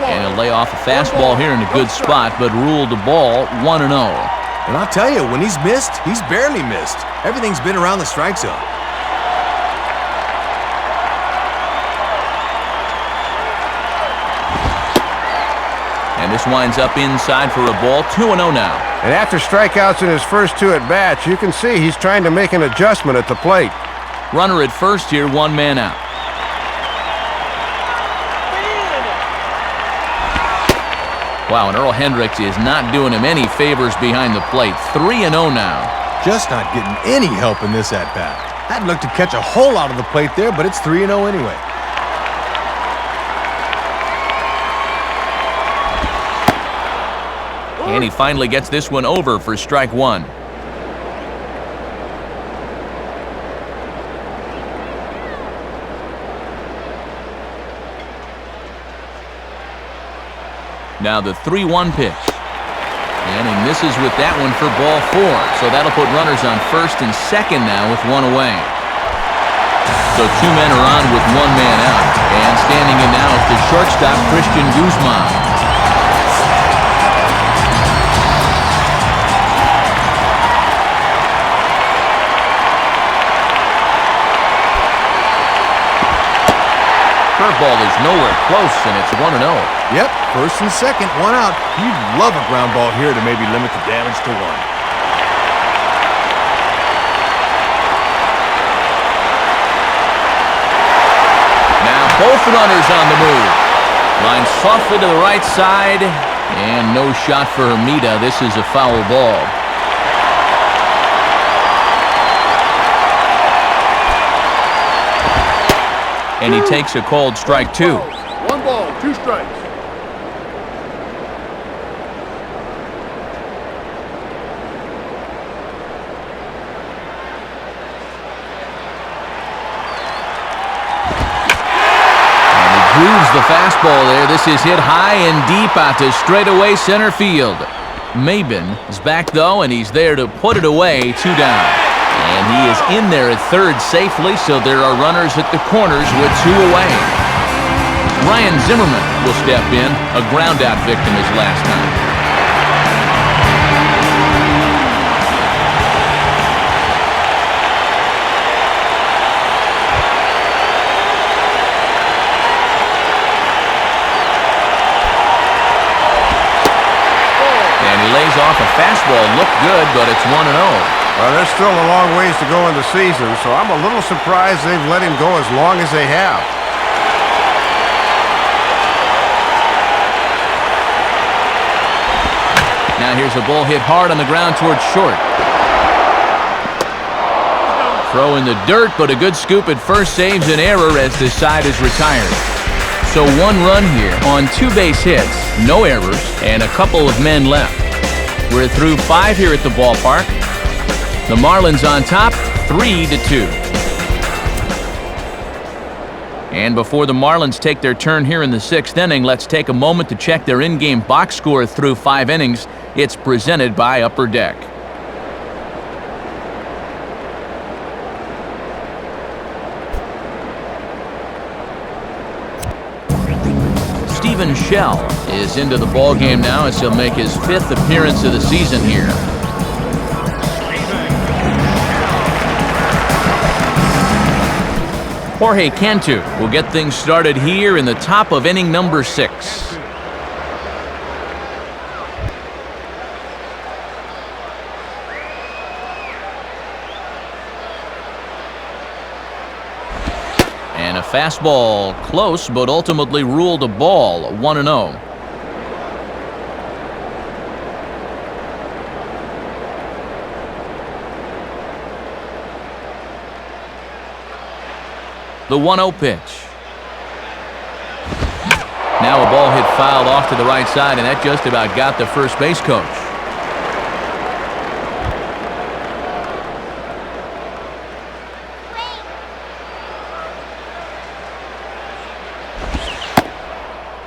Speaker 1: And he'll lay off a fastball here in a good spot, but ruled the ball 1-0.
Speaker 3: And I'll tell you, when he's missed, he's barely missed. Everything's been around the strike zone.
Speaker 1: And this winds up inside for a ball, 2-0 now.
Speaker 2: And after strikeouts in his first 2 at-bats, you can see he's trying to make an adjustment at the plate.
Speaker 1: Runner at first here, 1 man out. Wow, and Earl Hendricks is not doing him any favors behind the plate. 3-0 now.
Speaker 3: Just not getting any help in this at-bat. Hadn't looked to catch a hole out of the plate there, but it's 3-0 anyway.
Speaker 1: And he finally gets this one over for strike 1. Now the 3-1 pitch. And he misses with that one for ball 4. So that'll put runners on first and second now with 1 away. So 2 men are on with 1 man out. And standing in now is the shortstop, Christian Guzman. Curveball is nowhere close, and it's 1-0.
Speaker 3: Yep, first and second, 1 out. You'd love a ground ball here to maybe limit the damage to 1.
Speaker 1: Both runners on the move. Line softly to the right side, and no shot for Hermida. This is a foul ball. And he takes a called strike two.
Speaker 6: 1 ball, 2 strikes.
Speaker 1: Grooves the fastball there. This is hit high and deep out to straightaway center field. Mabin is back, though, and he's there to put it away. 2 down. And he is in there at third safely, so there are runners at the corners with 2 away. Ryan Zimmerman will step in, a ground-out victim his last time. Lays off a fastball. Looked good, but it's 1-0.
Speaker 2: Well, there's still a long ways to go in the season, so I'm a little surprised they've let him go as long as they have.
Speaker 1: Now here's a ball hit hard on the ground towards short. Throw in the dirt, but a good scoop at first saves an error as this side is retired. So 1 run here on 2 base hits, no errors, and a couple of men left. We're through 5 here at the ballpark. The Marlins on top, 3-2. And before the Marlins take their turn here in the 6th inning, let's take a moment to check their in-game box score through 5 innings. It's presented by Upper Deck. Stephen Shell is into the ballgame now as he'll make his 5th appearance of the season here. Jorge Cantu will get things started here in the top of inning number 6. And a fastball close, but ultimately ruled a ball. 1-0. The 1-0 pitch. Now a ball hit fouled off to the right side, and that just about got the first base coach.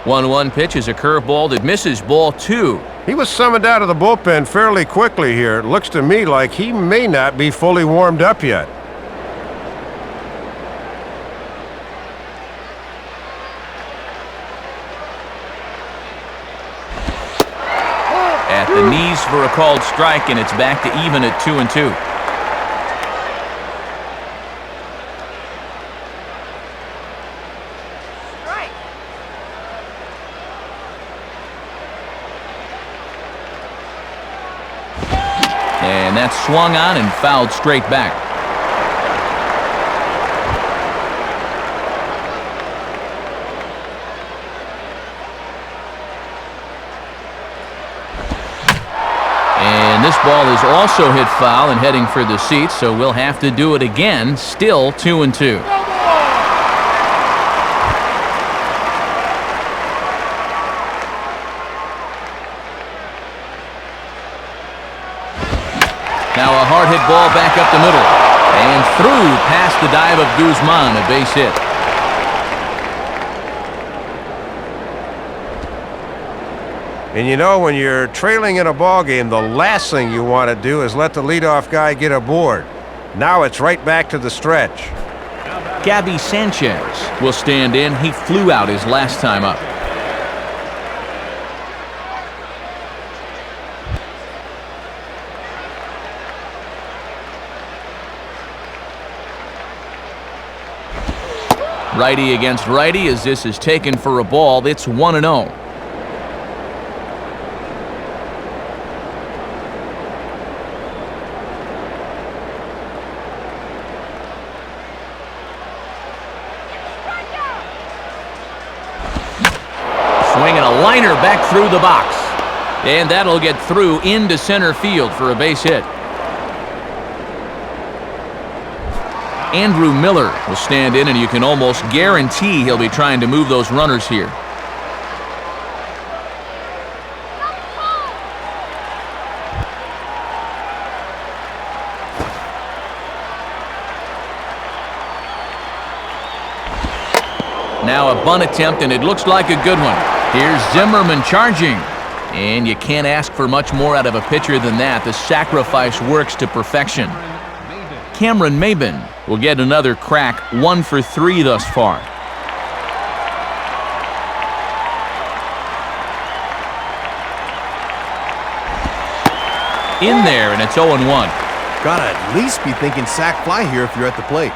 Speaker 1: One pitch is a curveball that misses, ball 2.
Speaker 2: He was summoned out of the bullpen fairly quickly here. It looks to me like he may not be fully warmed up yet.
Speaker 1: At the knees for a called strike, and it's back to even at 2-2. And that's swung on and fouled straight back. And this ball is also hit foul and heading for the seats, so we'll have to do it again. Still 2-2. Now a hard hit ball back up the middle and through past the dive of Guzman, a base hit.
Speaker 2: And you know, when you're trailing in a ball game, the last thing you want to do is let the leadoff guy get aboard. Now it's right back to the stretch.
Speaker 1: Gabby Sanchez will stand in. He flew out his last time up. Righty against righty as this is taken for a ball. It's 1-0. back through the box. And that'll get through into center field for a base hit. Andrew Miller will stand in, and you can almost guarantee he'll be trying to move those runners here. Now a bunt attempt, and it looks like a good one. Here's Zimmerman charging. And you can't ask for much more out of a pitcher than that. The sacrifice works to perfection. Cameron Maben will get another crack, 1 for 3 thus far. In there, and it's 0-1.
Speaker 3: Gotta at least be thinking sac fly here if you're at the plate.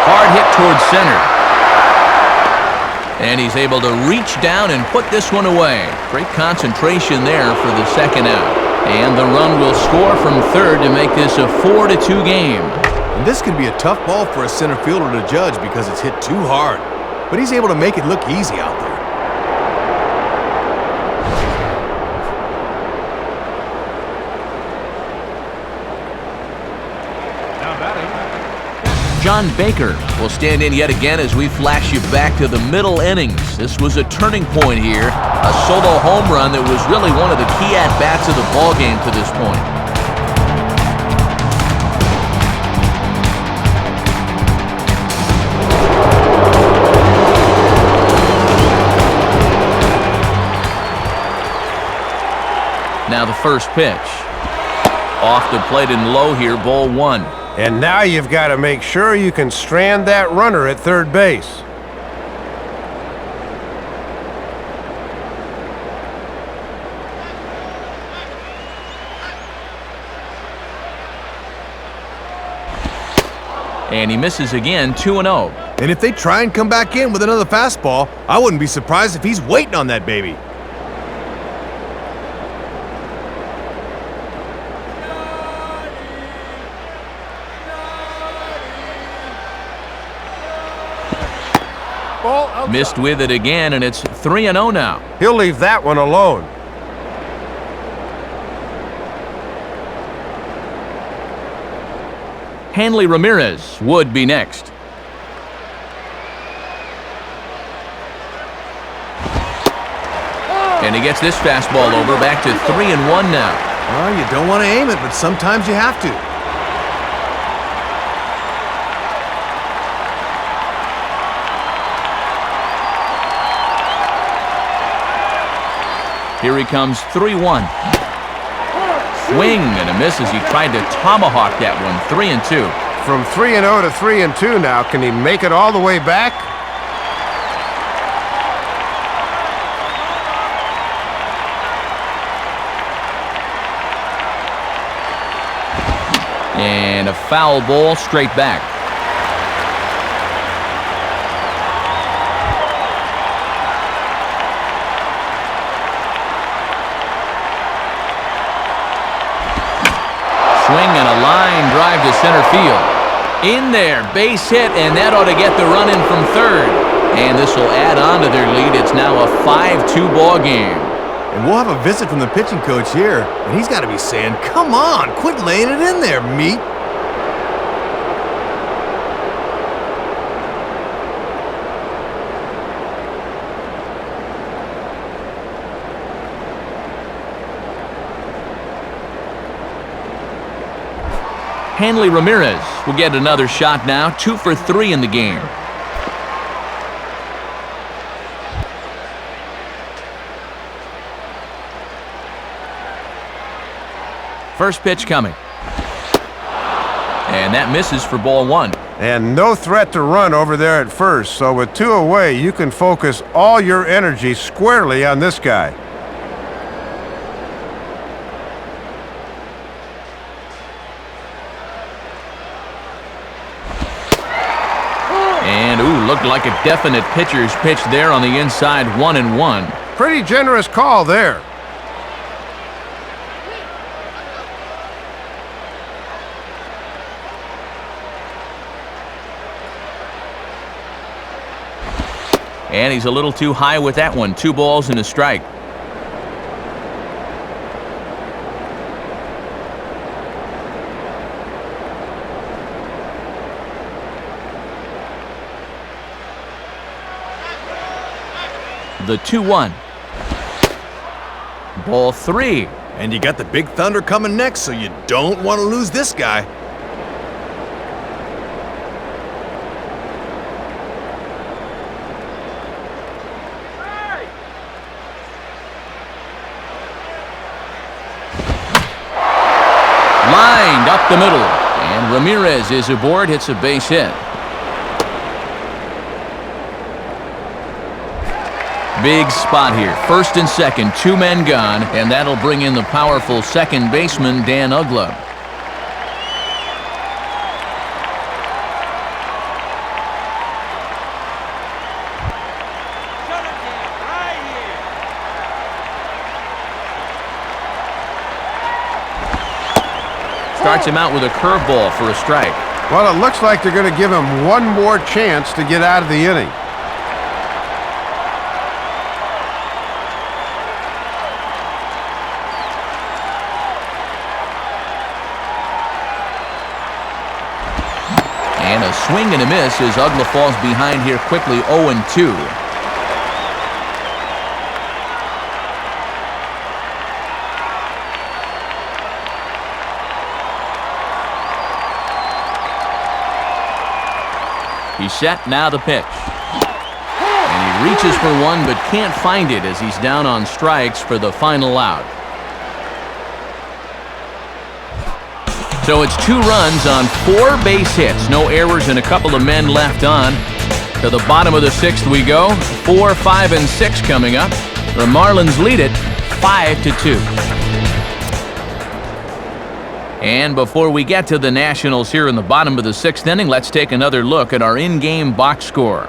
Speaker 1: Hard hit towards center. And he's able to reach down and put this one away. Great concentration there for the second out. And the run will score from third to make this a 4-2 game.
Speaker 3: And this could be a tough ball for a center fielder to judge because it's hit too hard. But he's able to make it look easy out there.
Speaker 1: John Baker will stand in yet again as we flash you back to the middle innings. This was a turning point here. A solo home run that was really one of the key at-bats of the ballgame to this point. Now the first pitch. Off the plate and low here, ball 1.
Speaker 2: And now you've got to make sure you can strand that runner at third base.
Speaker 1: And he misses again, 2-0.
Speaker 3: And if they try and come back in with another fastball, I wouldn't be surprised if he's waiting on that baby.
Speaker 6: Ball outside.
Speaker 1: Missed with it again, and it's 3-0 now.
Speaker 2: He'll leave that one alone.
Speaker 1: Hanley Ramirez would be next. And he gets this fastball over, back to 3-1 now.
Speaker 3: Well, you don't want to aim it, but sometimes you have to.
Speaker 1: Here he comes, 3-1. Swing and a miss as he tried to tomahawk that one, 3-2.
Speaker 2: From 3-0 to 3-2 now. Can he make it all the way back?
Speaker 1: And a foul ball straight back. Swing and a line drive to center field. In there, base hit, and that ought to get the run in from third. And this will add on to their lead. It's now a 5-2 ball game.
Speaker 3: And we'll have a visit from the pitching coach here, and he's got to be saying, "Come on, quit laying it in there, meat."
Speaker 1: Hanley Ramirez will get another shot now, 2 for 3 in the game. First pitch coming. And that misses for ball 1.
Speaker 2: And no threat to run over there at first, so with 2 away, you can focus all your energy squarely on this guy.
Speaker 1: And, ooh, looked like a definite pitcher's pitch there on the inside, 1-1.
Speaker 2: Pretty generous call there.
Speaker 1: And he's a little too high with that one. 2 balls and a strike. The 2-1. Ball 3.
Speaker 3: And you got the big thunder coming next, so you don't want to lose this guy.
Speaker 1: Lined up the middle. And Ramirez is aboard, hits a base hit. Big spot here. First and second, 2 men gone, and that'll bring in the powerful second baseman, Dan Uggla. Starts him out with a curveball for a strike.
Speaker 2: Well, it looks like they're going to give him one more chance to get out of the inning.
Speaker 1: And a swing and a miss as Uggla falls behind here quickly, 0-2. He's set, now the pitch. And he reaches for one but can't find it as he's down on strikes for the final out. So it's 2 runs on 4 base hits. No errors and a couple of men left on. To the bottom of the 6th we go. 4, 5, and 6 coming up. The Marlins lead it 5-2. And before we get to the Nationals here in the bottom of the 6th inning, let's take another look at our in-game box score.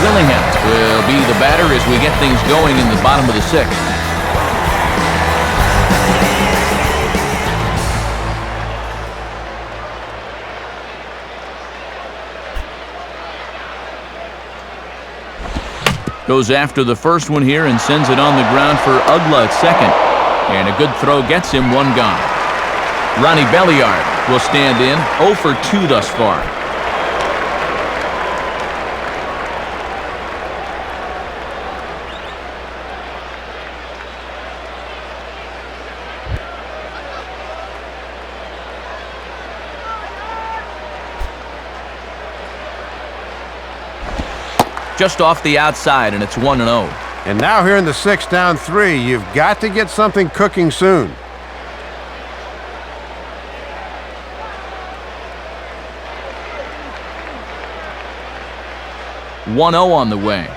Speaker 1: Willingham will be the batter as we get things going in the bottom of the 6th. Goes after the first one here and sends it on the ground for Uggla at second. And a good throw gets him, 1 gone. Ronnie Belliard will stand in, 0 for 2 thus far. Just off the outside, and it's 1-0.
Speaker 2: And now here in the 6th, down 3, you've got to get something cooking soon.
Speaker 1: .1-0 on the way.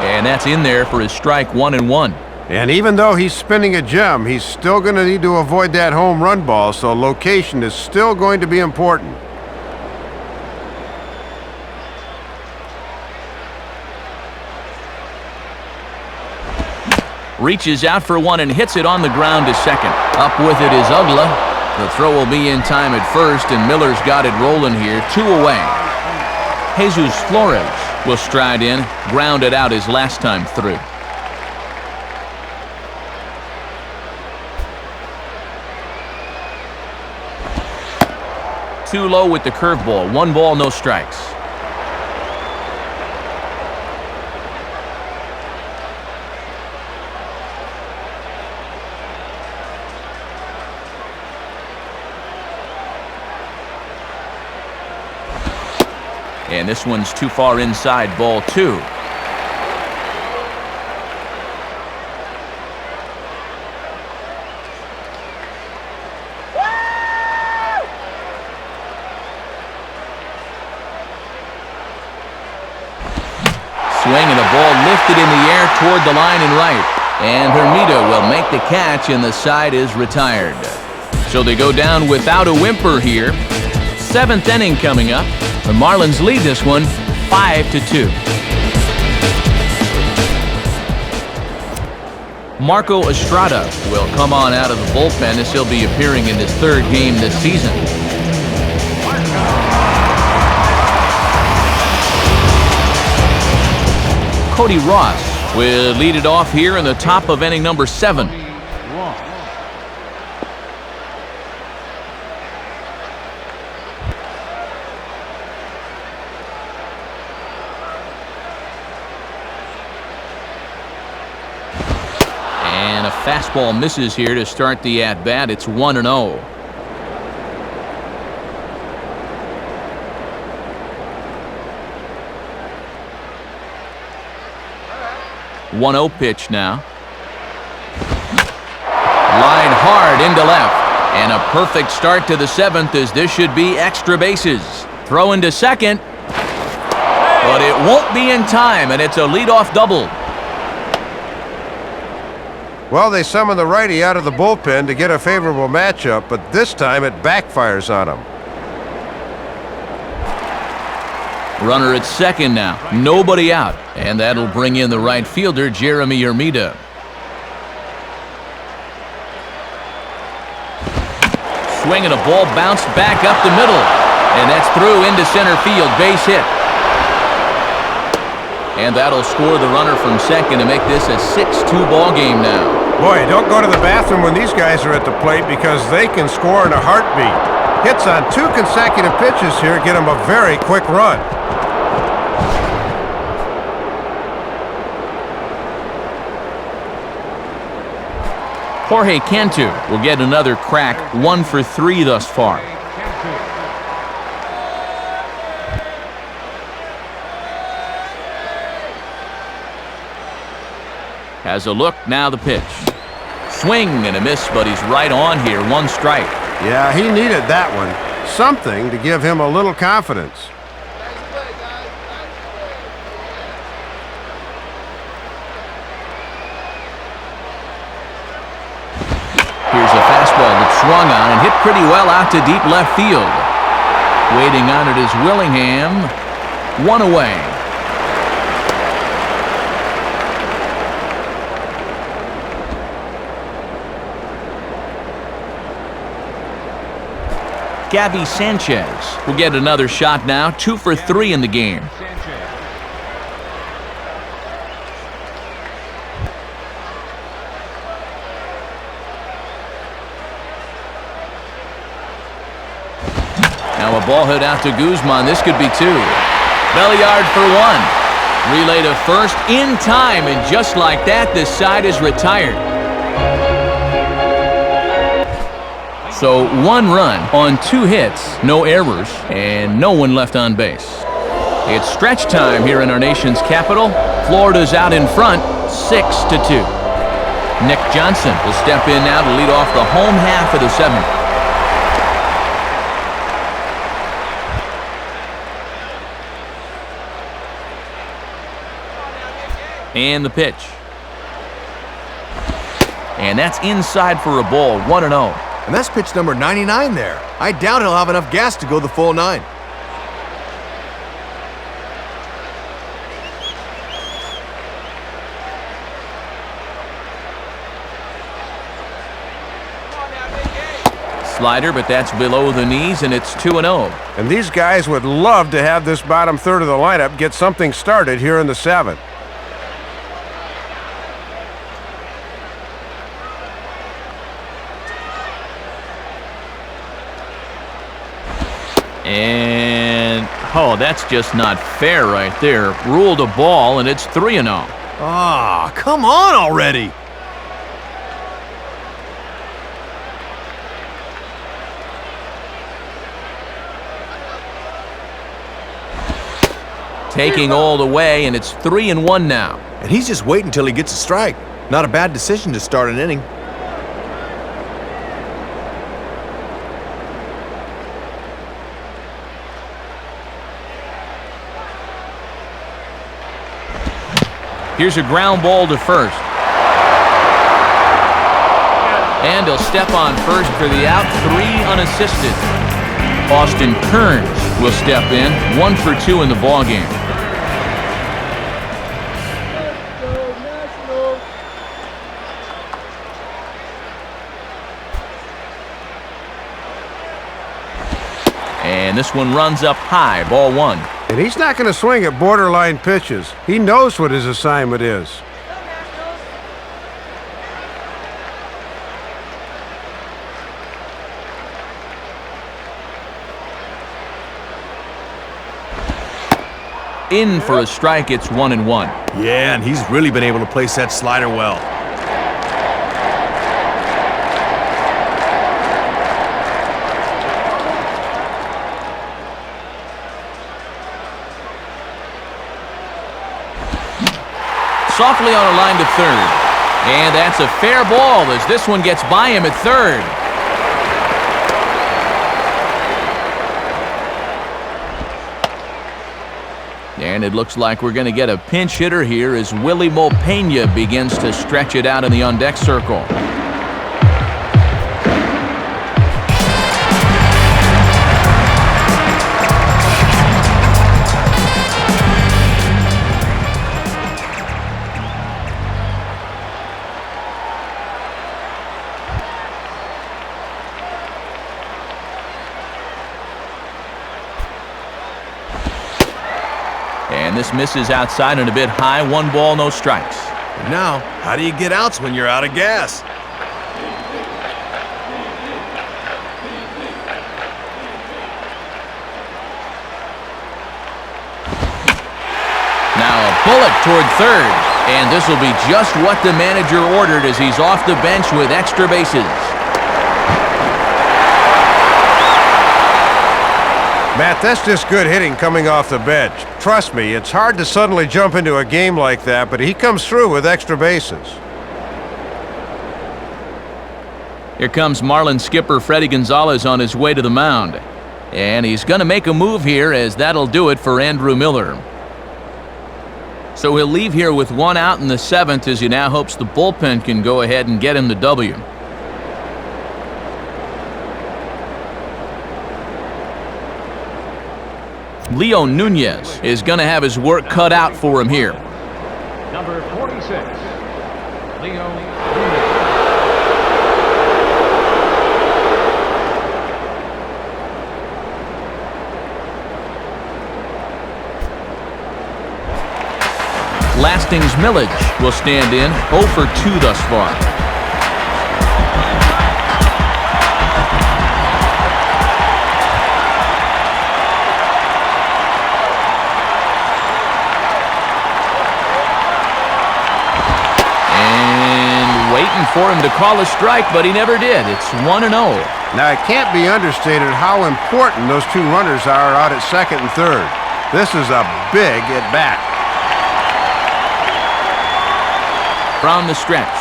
Speaker 1: And that's in there for his strike, 1-1.
Speaker 2: And even though he's spinning a gem, he's still going to need to avoid that home run ball, so location is still going to be important.
Speaker 1: Reaches out for one and hits it on the ground to second. Up with it is Uggla. The throw will be in time at first, and Miller's got it rolling here, 2 away. Jesus Flores will stride in, ground it out his last time through. Too low with the curveball. 1 ball, no strikes. And this one's too far inside, ball 2. Swing and a ball lifted in the air toward the line and right. And Hermida will make the catch, and the side is retired. So they go down without a whimper here. 7th inning coming up. The Marlins lead this one 5-2. Marco Estrada will come on out of the bullpen as he'll be appearing in his third game this season. Cody Ross will lead it off here in the top of inning number 7. And a fastball misses here to start the at-bat. It's 1-0. One-0 pitch now. Line hard into left. And a perfect start to the 7th as this should be extra bases. Throw into second. But it won't be in time, and it's a leadoff double.
Speaker 2: Well, they summon the righty out of the bullpen to get a favorable matchup, but this time it backfires on him.
Speaker 1: Runner at second now. Nobody out. And that'll bring in the right fielder, Jeremy Hermida. Swing and a ball bounced back up the middle. And that's through into center field. Base hit. And that'll score the runner from second to make this a 6-2 ball game now.
Speaker 2: Boy, don't go to the bathroom when these guys are at the plate because they can score in a heartbeat. Hits on 2 consecutive pitches here get them a very quick run.
Speaker 1: Jorge Cantu will get another crack, 1 for 3 thus far. Has a look, now the pitch. Swing and a miss, but he's right on here, 1 strike.
Speaker 2: Yeah, he needed that one. Something to give him a little confidence.
Speaker 1: Here's a fastball that swung on and hit pretty well out to deep left field. Waiting on it is Willingham. 1 away. Gabby Sanchez will get another shot now, 2 for 3 in the game. Now a ball hit out to Guzman. This could be 2. Belliard for 1. Relay to first in time, and just like that, this side is retired. So 1 run on 2 hits, no errors, and no one left on base. It's stretch time here in our nation's capital. Florida's out in front, 6-2. Nick Johnson will step in now to lead off the home half of the 7th. And the pitch. And that's inside for a ball, 1-0.
Speaker 3: And that's pitch number 99 there. I doubt he'll have enough gas to go the full 9.
Speaker 1: Slider, but that's below the knees, and it's 2-0.
Speaker 2: And these guys would love to have this bottom third of the lineup get something started here in the 7th.
Speaker 1: And, oh, that's just not fair right there. Ruled a ball, and it's 3-0.
Speaker 3: Ah, come on already.
Speaker 1: Taking all the way, and it's 3-1 now.
Speaker 3: And he's just waiting until he gets a strike. Not a bad decision to start an inning.
Speaker 1: Here's a ground ball to first. And he'll step on first for the out, 3 unassisted. Austin Kearns will step in, 1 for 2 in the ballgame. And this one runs up high, ball one.
Speaker 2: And he's not going to swing at borderline pitches. He knows what his assignment is.
Speaker 1: In for a strike, it's 1-1.
Speaker 3: Yeah, and he's really been able to place that slider well.
Speaker 1: Softly on a line to third. And that's a fair ball as this one gets by him at third. And it looks like we're going to get a pinch hitter here as Willie Mopena begins to stretch it out in the on-deck circle. And this misses outside and a bit high. 1 ball, no strikes.
Speaker 3: Now, how do you get outs when you're out of gas?
Speaker 1: Now a bullet toward third. And this will be just what the manager ordered as he's off the bench with extra bases.
Speaker 2: Matt, that's just good hitting coming off the bench. Trust me, it's hard to suddenly jump into a game like that, but he comes through with extra bases.
Speaker 1: Here comes Marlins skipper Freddie Gonzalez on his way to the mound. And he's going to make a move here as that'll do it for Andrew Miller. So he'll leave here with 1 out in the 7th as he now hopes the bullpen can go ahead and get him the W. Leo Nunez is going to have his work cut out for him here.
Speaker 4: Number 46, Leo Nunez.
Speaker 1: Lastings Millage will stand in, 0 for 2 thus far. For him to call a strike, but he never did. It's 1-0.
Speaker 2: Now, it can't be understated how important those 2 runners are out at second and third. This is a big at-bat.
Speaker 1: From the stretch.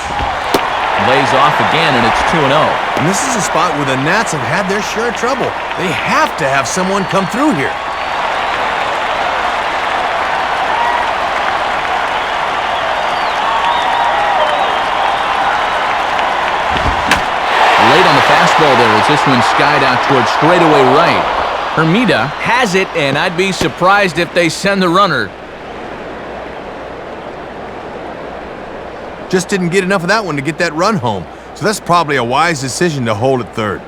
Speaker 1: Lays off again, and it's 2-0.
Speaker 3: And this is a spot where the Nats have had their share of trouble. They have to have someone come through here.
Speaker 1: Late on the fastball there as this one skied out towards straightaway right. Hermida has it, and I'd be surprised if they send the runner.
Speaker 3: Just didn't get enough of that one to get that run home. So that's probably a wise decision to hold at third.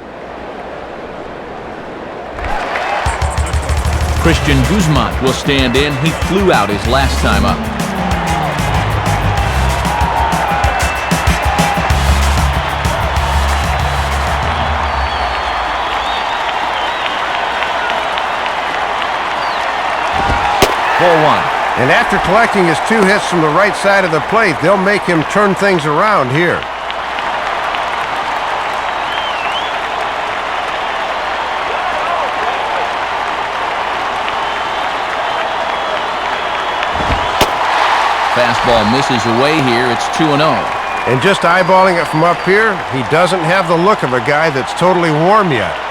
Speaker 1: Christian Guzman will stand in. He flew out his last time up. Ball 1.
Speaker 2: And after collecting his 2 hits from the right side of the plate, they'll make him turn things around here.
Speaker 1: Fastball misses away here. It's 2-0.
Speaker 2: And just eyeballing it from up here, he doesn't have the look of a guy that's totally warm yet.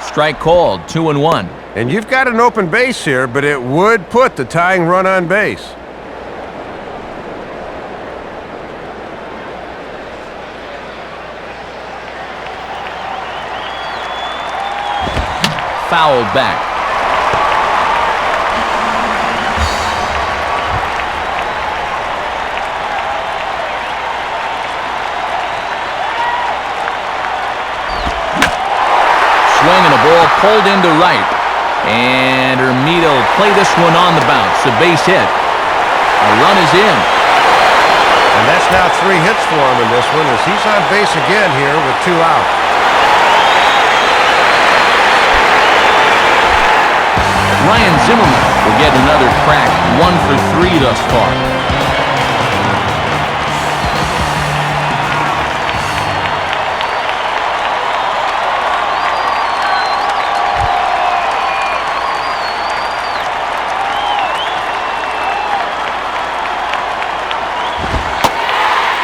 Speaker 1: Strike called, 2-1.
Speaker 2: And you've got an open base here, but it would put the tying run on base.
Speaker 1: Fouled back. pulled into right. And Ermita will play this one on the bounce. A base hit. A run is in.
Speaker 2: And that's now 3 hits for him in this one as he's on base again here with 2 out.
Speaker 1: Ryan Zimmerman will get another crack. 1 for 3 thus far.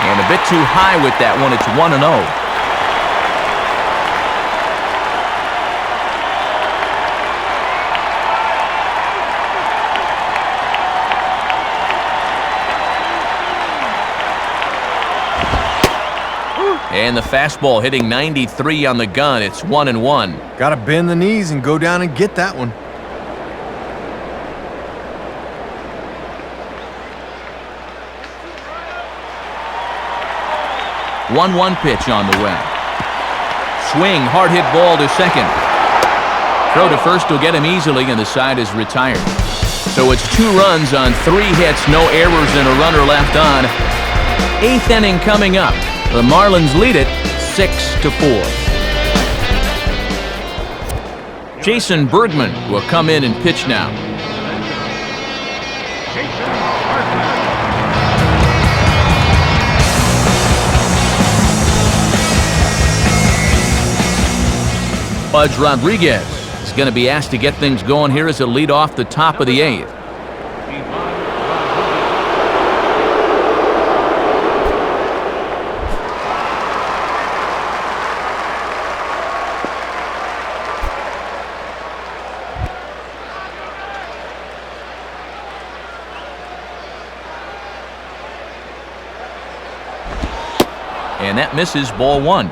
Speaker 1: And a bit too high with that one. It's 1-0. And the fastball hitting 93 on the gun. It's 1-1.
Speaker 3: Got to bend the knees and go down and get that one.
Speaker 1: One pitch on the way. Swing, hard hit ball to second. Throw to first will get him easily, and the side is retired. So it's 2 runs on 3 hits, no errors, and a runner left on. 8th inning coming up. The Marlins lead it 6-4. Jason Bergman will come in and pitch now. Pudge Rodriguez is going to be asked to get things going here as a lead off the top of the 8th. And that misses, ball 1.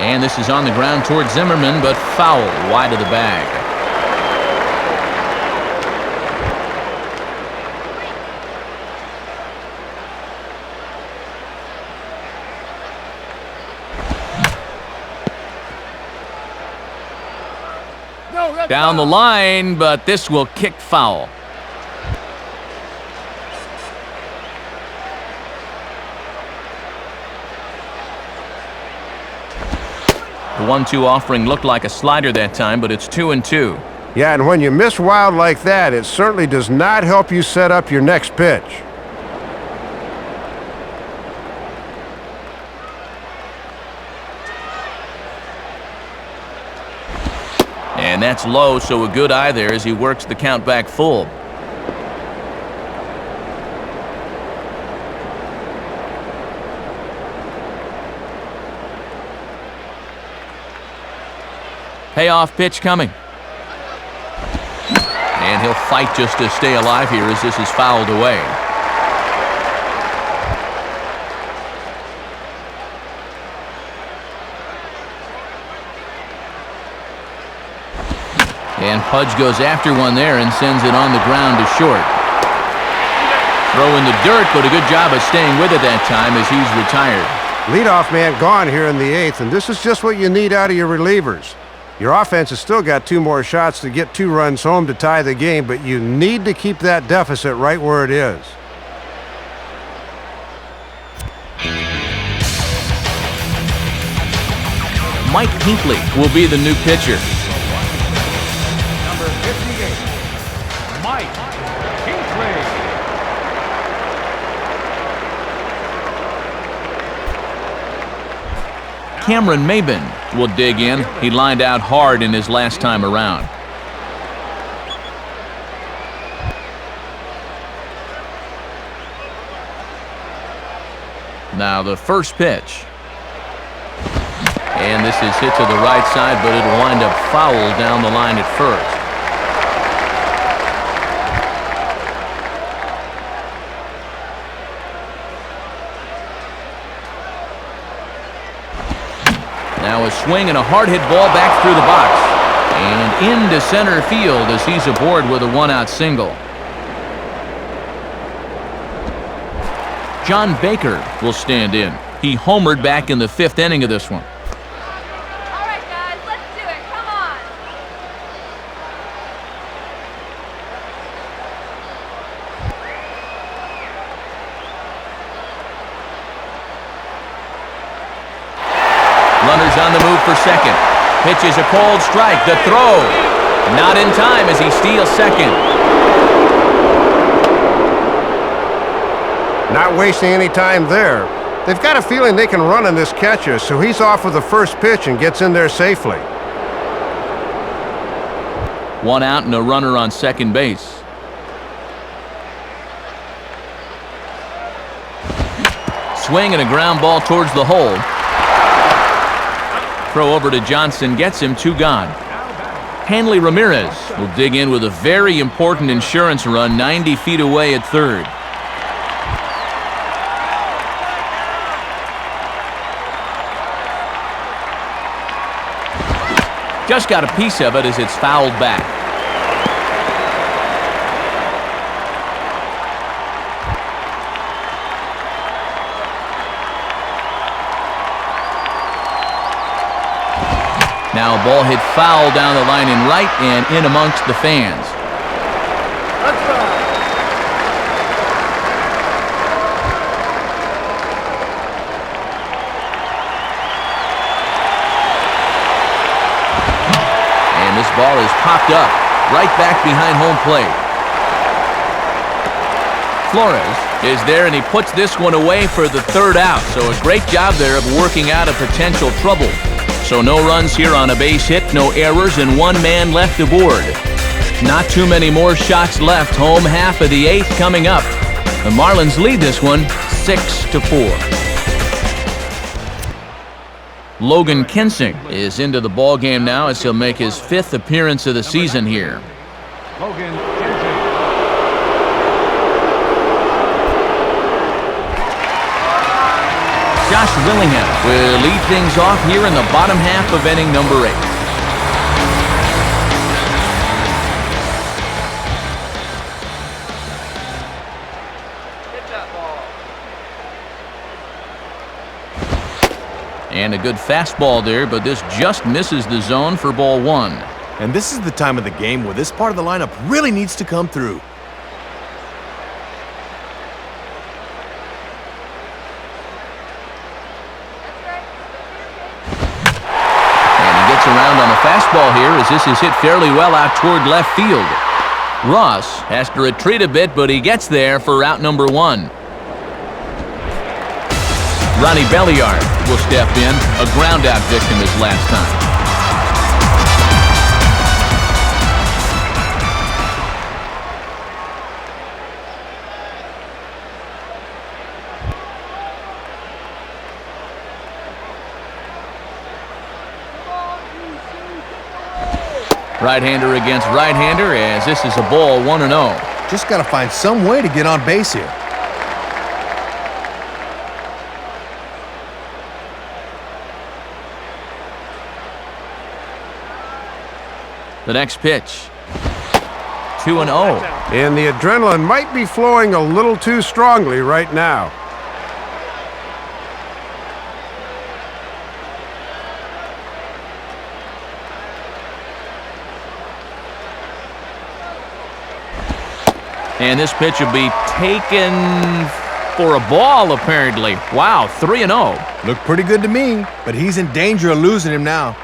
Speaker 1: And this is on the ground toward Zimmerman, but foul wide of the bag. Down the line, but this will kick foul. The 1-2 offering looked like a slider that time, but it's 2-2.
Speaker 2: Yeah, and when you miss wild like that, it certainly does not help you set up your next pitch.
Speaker 1: And that's low, so a good eye there as he works the count back full. Payoff pitch coming. And he'll fight just to stay alive here as this is fouled away. And Pudge goes after one there and sends it on the ground to short. Throw in the dirt, but a good job of staying with it that time as he's retired.
Speaker 2: Leadoff man gone here in the 8th, and this is just what you need out of your relievers. Your offense has still got 2 more shots to get 2 runs home to tie the game, but you need to keep that deficit right where it is.
Speaker 1: Mike Hinckley will be the new pitcher.
Speaker 4: Number 58, Mike Hinckley.
Speaker 1: Cameron Maben will dig in. He lined out hard in his last time around. Now the first pitch. And this is hit to the right side, but it'll wind up foul down the line at first. Now a swing and a hard hit ball back through the box. And into center field as he's aboard with a one-out single. John Baker will stand in. He homered back in the 5th inning of this one.
Speaker 5: All right, guys, let's do it. Come on.
Speaker 1: Runners on the move for second. Pitches a cold strike. The throw. Not in time as he steals second.
Speaker 2: Not wasting any time there. They've got a feeling they can run on this catcher, so he's off with the first pitch and gets in there safely.
Speaker 1: One out and a runner on second base. Swing and a ground ball towards the hole. Throw over to Johnson gets him 2 gone. Hanley Ramirez will dig in with a very important insurance run 90 feet away at third. Just got a piece of it as it's fouled back. Now a ball hit foul down the line in right and in amongst the fans.
Speaker 6: That's foul.
Speaker 1: And this ball is popped up right back behind home plate. Flores is there and he puts this one away for the 3rd out. So a great job there of working out a potential trouble. So no runs here on a base hit, no errors, and 1 man left aboard. Not too many more shots left. Home half of the 8th coming up. The Marlins lead this one 6-4. Logan Kinsing is into the ball game now as he'll make his 5th appearance of the season here.
Speaker 4: Logan Kinsey.
Speaker 1: Josh Willingham will lead things off here in the bottom half of inning number 8.
Speaker 5: Hit that ball.
Speaker 1: And a good fastball there, but this just misses the zone for ball 1.
Speaker 3: And this is the time of the game where this part of the lineup really needs to come through.
Speaker 1: Around on the fastball here as this is hit fairly well out toward left field. Ross has to retreat a bit, but he gets there for out number 1. Ronnie Belliard will step in, a ground out victim his last time. Right-hander against right-hander as this is a ball 1-0.
Speaker 3: Just got to find some way to get on base here.
Speaker 1: The next pitch. 2-0.
Speaker 2: And the adrenaline might be flowing a little too strongly right now.
Speaker 1: And this pitch will be taken for a ball, apparently. Wow, 3-0.
Speaker 3: Looked pretty good to me, but he's in danger of losing him now.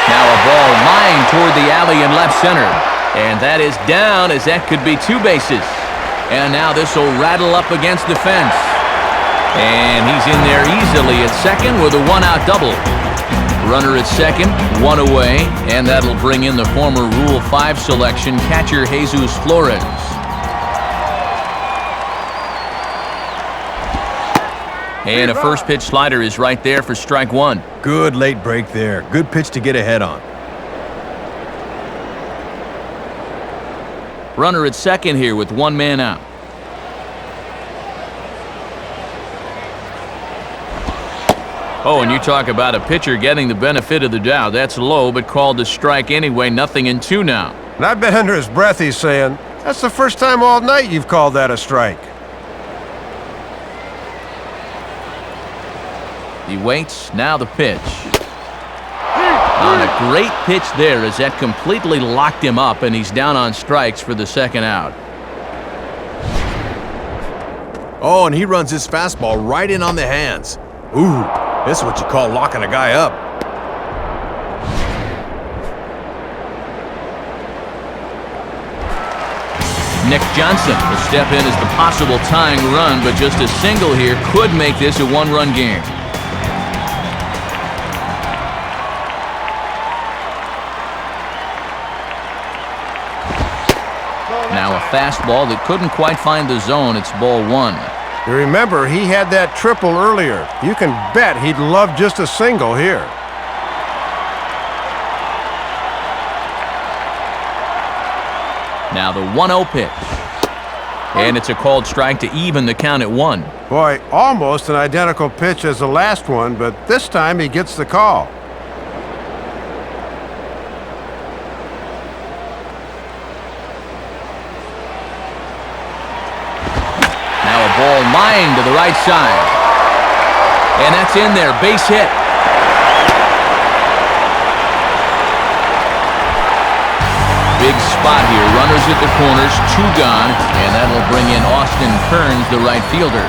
Speaker 1: Now a ball lined toward the alley in left center. And that is down as that could be 2 bases. And now this will rattle up against the fence. And he's in there easily at second with a 1-out double. Runner at second, 1 away, and that'll bring in the former Rule 5 selection, catcher Jesus Flores. And a first pitch slider is right there for strike 1.
Speaker 3: Good late break there. Good pitch to get ahead on.
Speaker 1: Runner at second here with 1 man out. Oh, and you talk about a pitcher getting the benefit of the doubt. That's low, but called a strike anyway. 0-2 now.
Speaker 2: And I bet under his breath he's saying, that's the first time all night you've called that a strike.
Speaker 1: He waits. Now the pitch. On a great pitch there as that completely locked him up, and he's down on strikes for the second out.
Speaker 3: Oh, and he runs his fastball right in on the hands. Ooh, this is what you call locking a guy up.
Speaker 1: Nick Johnson will step in as the possible tying run, but just a single here could make this a one-run game. Now a fastball that couldn't quite find the zone. It's ball one.
Speaker 2: You remember, he had that triple earlier. You can bet he'd love just a single here.
Speaker 1: Now the 1-0 pitch. And it's a called strike to even the count at 1.
Speaker 2: Boy, almost an identical pitch as the last one, but this time he gets the call.
Speaker 1: Ball lined to the right side. And that's in there. Base hit. Big spot here. Runners at the corners. 2 gone. And that'll bring in Austin Kearns, the right fielder.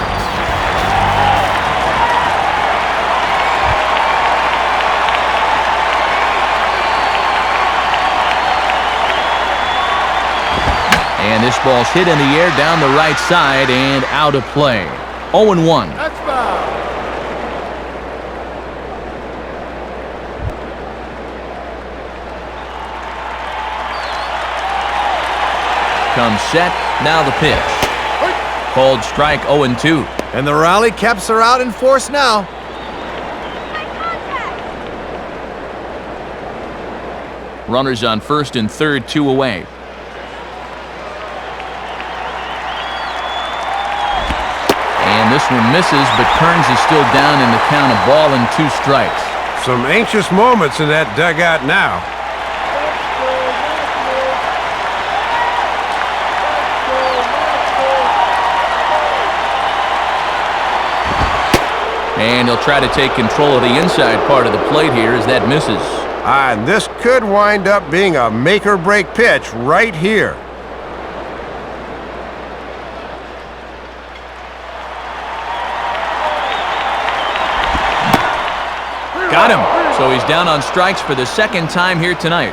Speaker 1: And this ball's hit in the air down the right side and out of play. 0-1.
Speaker 6: That's foul.
Speaker 1: Comes set. Now the pitch. Called strike 0-2.
Speaker 3: And the rally caps are out in force now.
Speaker 1: Runners on first and third, 2 away. And this one misses, but Kearns is still down in the count of ball and 2 strikes.
Speaker 2: Some anxious moments in that dugout now.
Speaker 1: And he'll try to take control of the inside part of the plate here as that misses.
Speaker 2: And this could wind up being a make-or-break pitch right here.
Speaker 1: Got him. So he's down on strikes for the second time here tonight.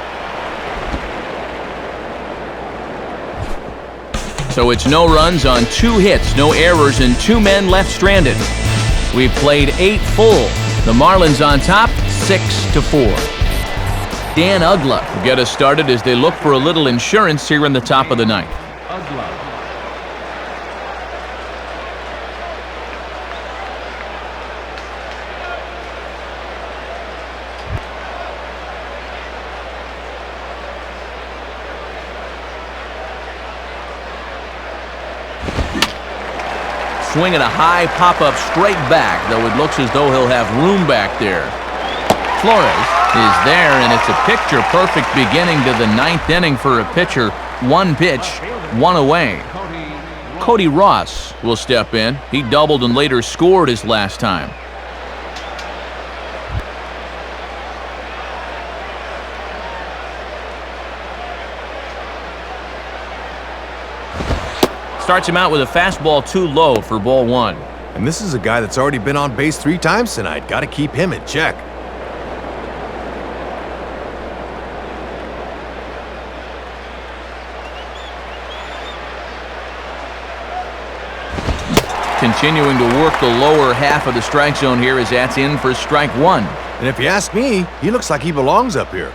Speaker 1: So it's no runs on 2 hits, no errors, and 2 men left stranded. We've played 8 full. The Marlins on top, 6-4. Dan Ugla will get us started as they look for a little insurance here in the top of the ninth. Swinging a high pop-up straight back, though it looks as though he'll have room back there. Flores is there, and it's a picture-perfect beginning to the 9th inning for a pitcher. 1 pitch, 1 away. Cody Ross will step in. He doubled and later scored his last time. Starts him out with a fastball too low for ball 1.
Speaker 3: And this is a guy that's already been on base 3 times tonight. Got to keep him in check.
Speaker 1: Continuing to work the lower half of the strike zone here as that's in for strike 1.
Speaker 3: And if you ask me, he looks like he belongs up here.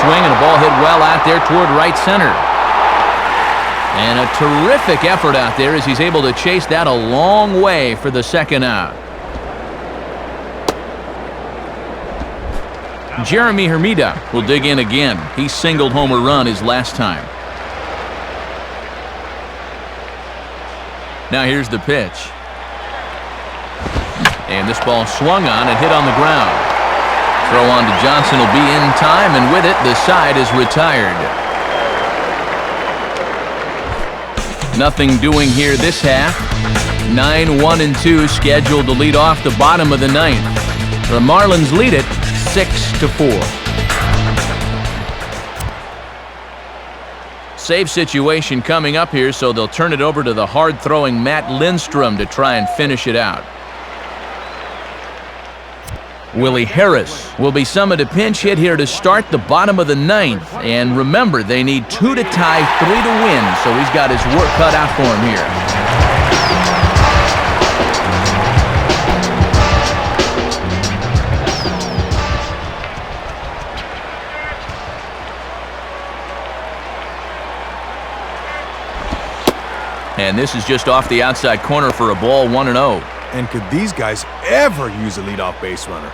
Speaker 1: Swing and a ball hit well out there toward right center. And a terrific effort out there as he's able to chase that a long way for the second out. Jeremy Hermida will dig in again. He singled home a run his last time. Now here's the pitch. And this ball swung on and hit on the ground. Throw on to Johnson will be in time, and with it, the side is retired. Nothing doing here this half. 9-1-2 scheduled to lead off the bottom of the ninth. The Marlins lead it 6-4. Save situation coming up here, so they'll turn it over to the hard-throwing Matt Lindstrom to try and finish it out. Willie Harris will be summoned a pinch hit here to start the bottom of the ninth. And remember, they need 2 to tie, 3 to win, so he's got his work cut out for him here. And this is just off the outside corner for a ball, 1-0.
Speaker 3: And could these guys ever use a leadoff base runner?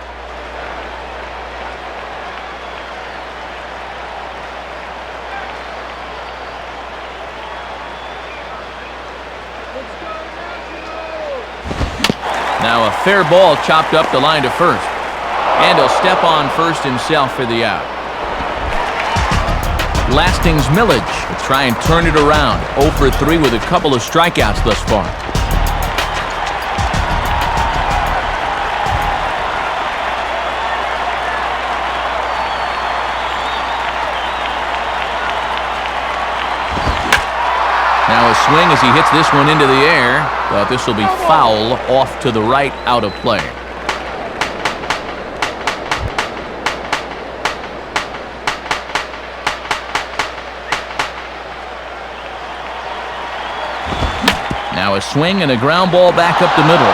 Speaker 1: Now a fair ball chopped up the line to first. And he'll step on first himself for the out. Lasting's Millage will try and turn it around. 0 for 3 with a couple of strikeouts thus far. Now a swing as he hits this one into the air, but this will be foul off to the right, out of play. Now a swing and a ground ball back up the middle.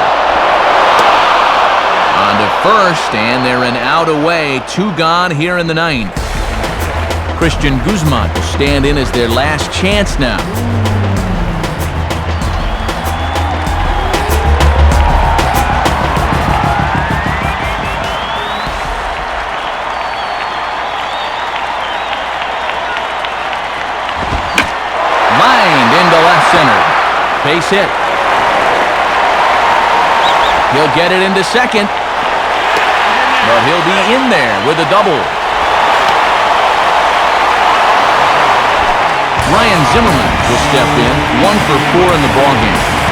Speaker 1: On to first, and they're an out away. 2 gone here in the ninth. Christian Guzman will stand in as their last chance now. Lined into left center. Base hit. He'll get it into second. But he'll be in there with a double. Ryan Zimmerman will step in. 1 for 4 in the ballgame.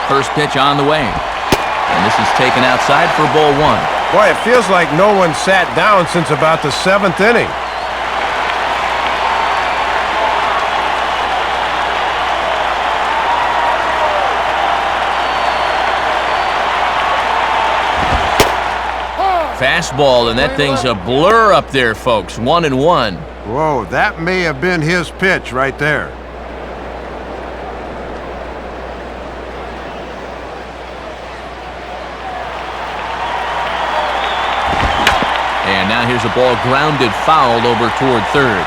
Speaker 1: First pitch on the way. And this is taken outside for ball 1.
Speaker 2: Boy, it feels like no one sat down since about the 7th inning.
Speaker 1: Fastball, and that thing's a blur up there, folks. 1-1.
Speaker 2: Whoa, that may have been his pitch right there.
Speaker 1: And now here's a ball grounded foul over toward third.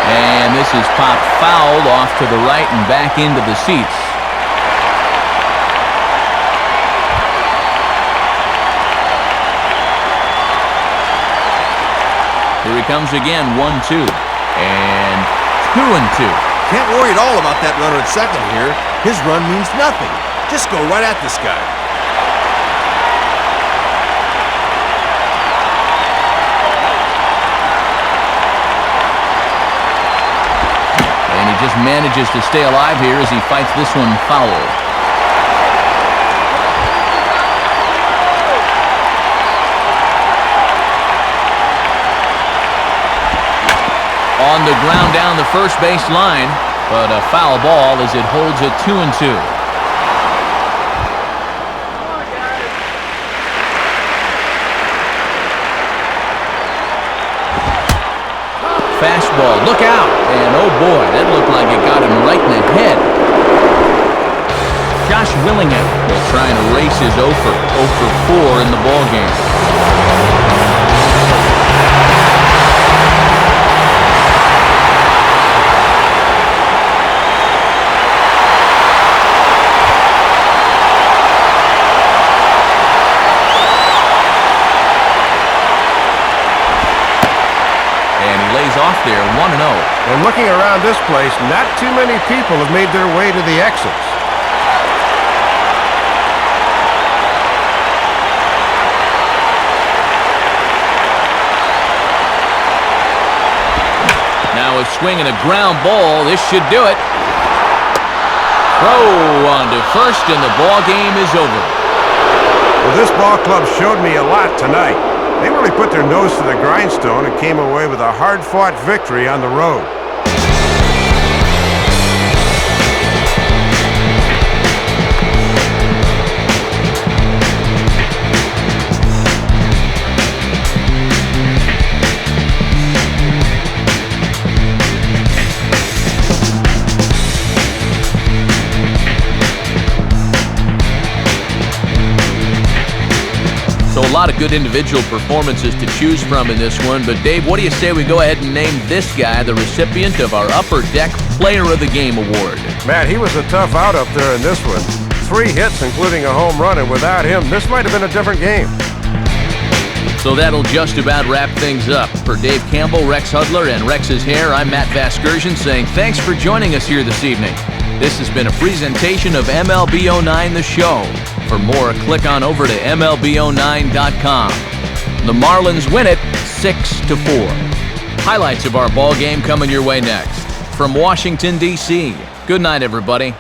Speaker 1: And this is popped fouled off to the right and back into the seats. Here he comes again, 1-2. And 2-2.
Speaker 3: Can't worry at all about that runner at second here. His run means nothing. Just go right at this guy.
Speaker 1: And he just manages to stay alive here as he fights this one foul. On the ground down the first base line, but a foul ball as it holds it 2-2. Fastball fastball. Look out. And oh boy, that looked like it got him right in the head. Josh Willingham will try and erase his 0 for 4 in the ballgame. Off there, 1-0.
Speaker 2: And looking around this place, not too many people have made their way to the exits.
Speaker 1: Now a swing and a ground ball. This should do it. Throw on to first, and the ball game is over.
Speaker 2: Well, this ball club showed me a lot tonight. They really put their nose to the grindstone and came away with a hard-fought victory on the road.
Speaker 1: So a lot of good individual performances to choose from in this one. But Dave, what do you say we go ahead and name this guy the recipient of our Upper Deck Player of the Game award?
Speaker 2: Matt, he was a tough out up there in this one. 3 hits, including a home run, and without him, this might have been a different game.
Speaker 1: So that'll just about wrap things up. For Dave Campbell, Rex Hudler, and Rex's Hair, I'm Matt Vasgersian saying thanks for joining us here this evening. This has been a presentation of MLB 09 The Show. For more, click on over to MLB09.com. The Marlins win it 6-4. Highlights of our ball game coming your way next. From Washington, D.C., good night, everybody.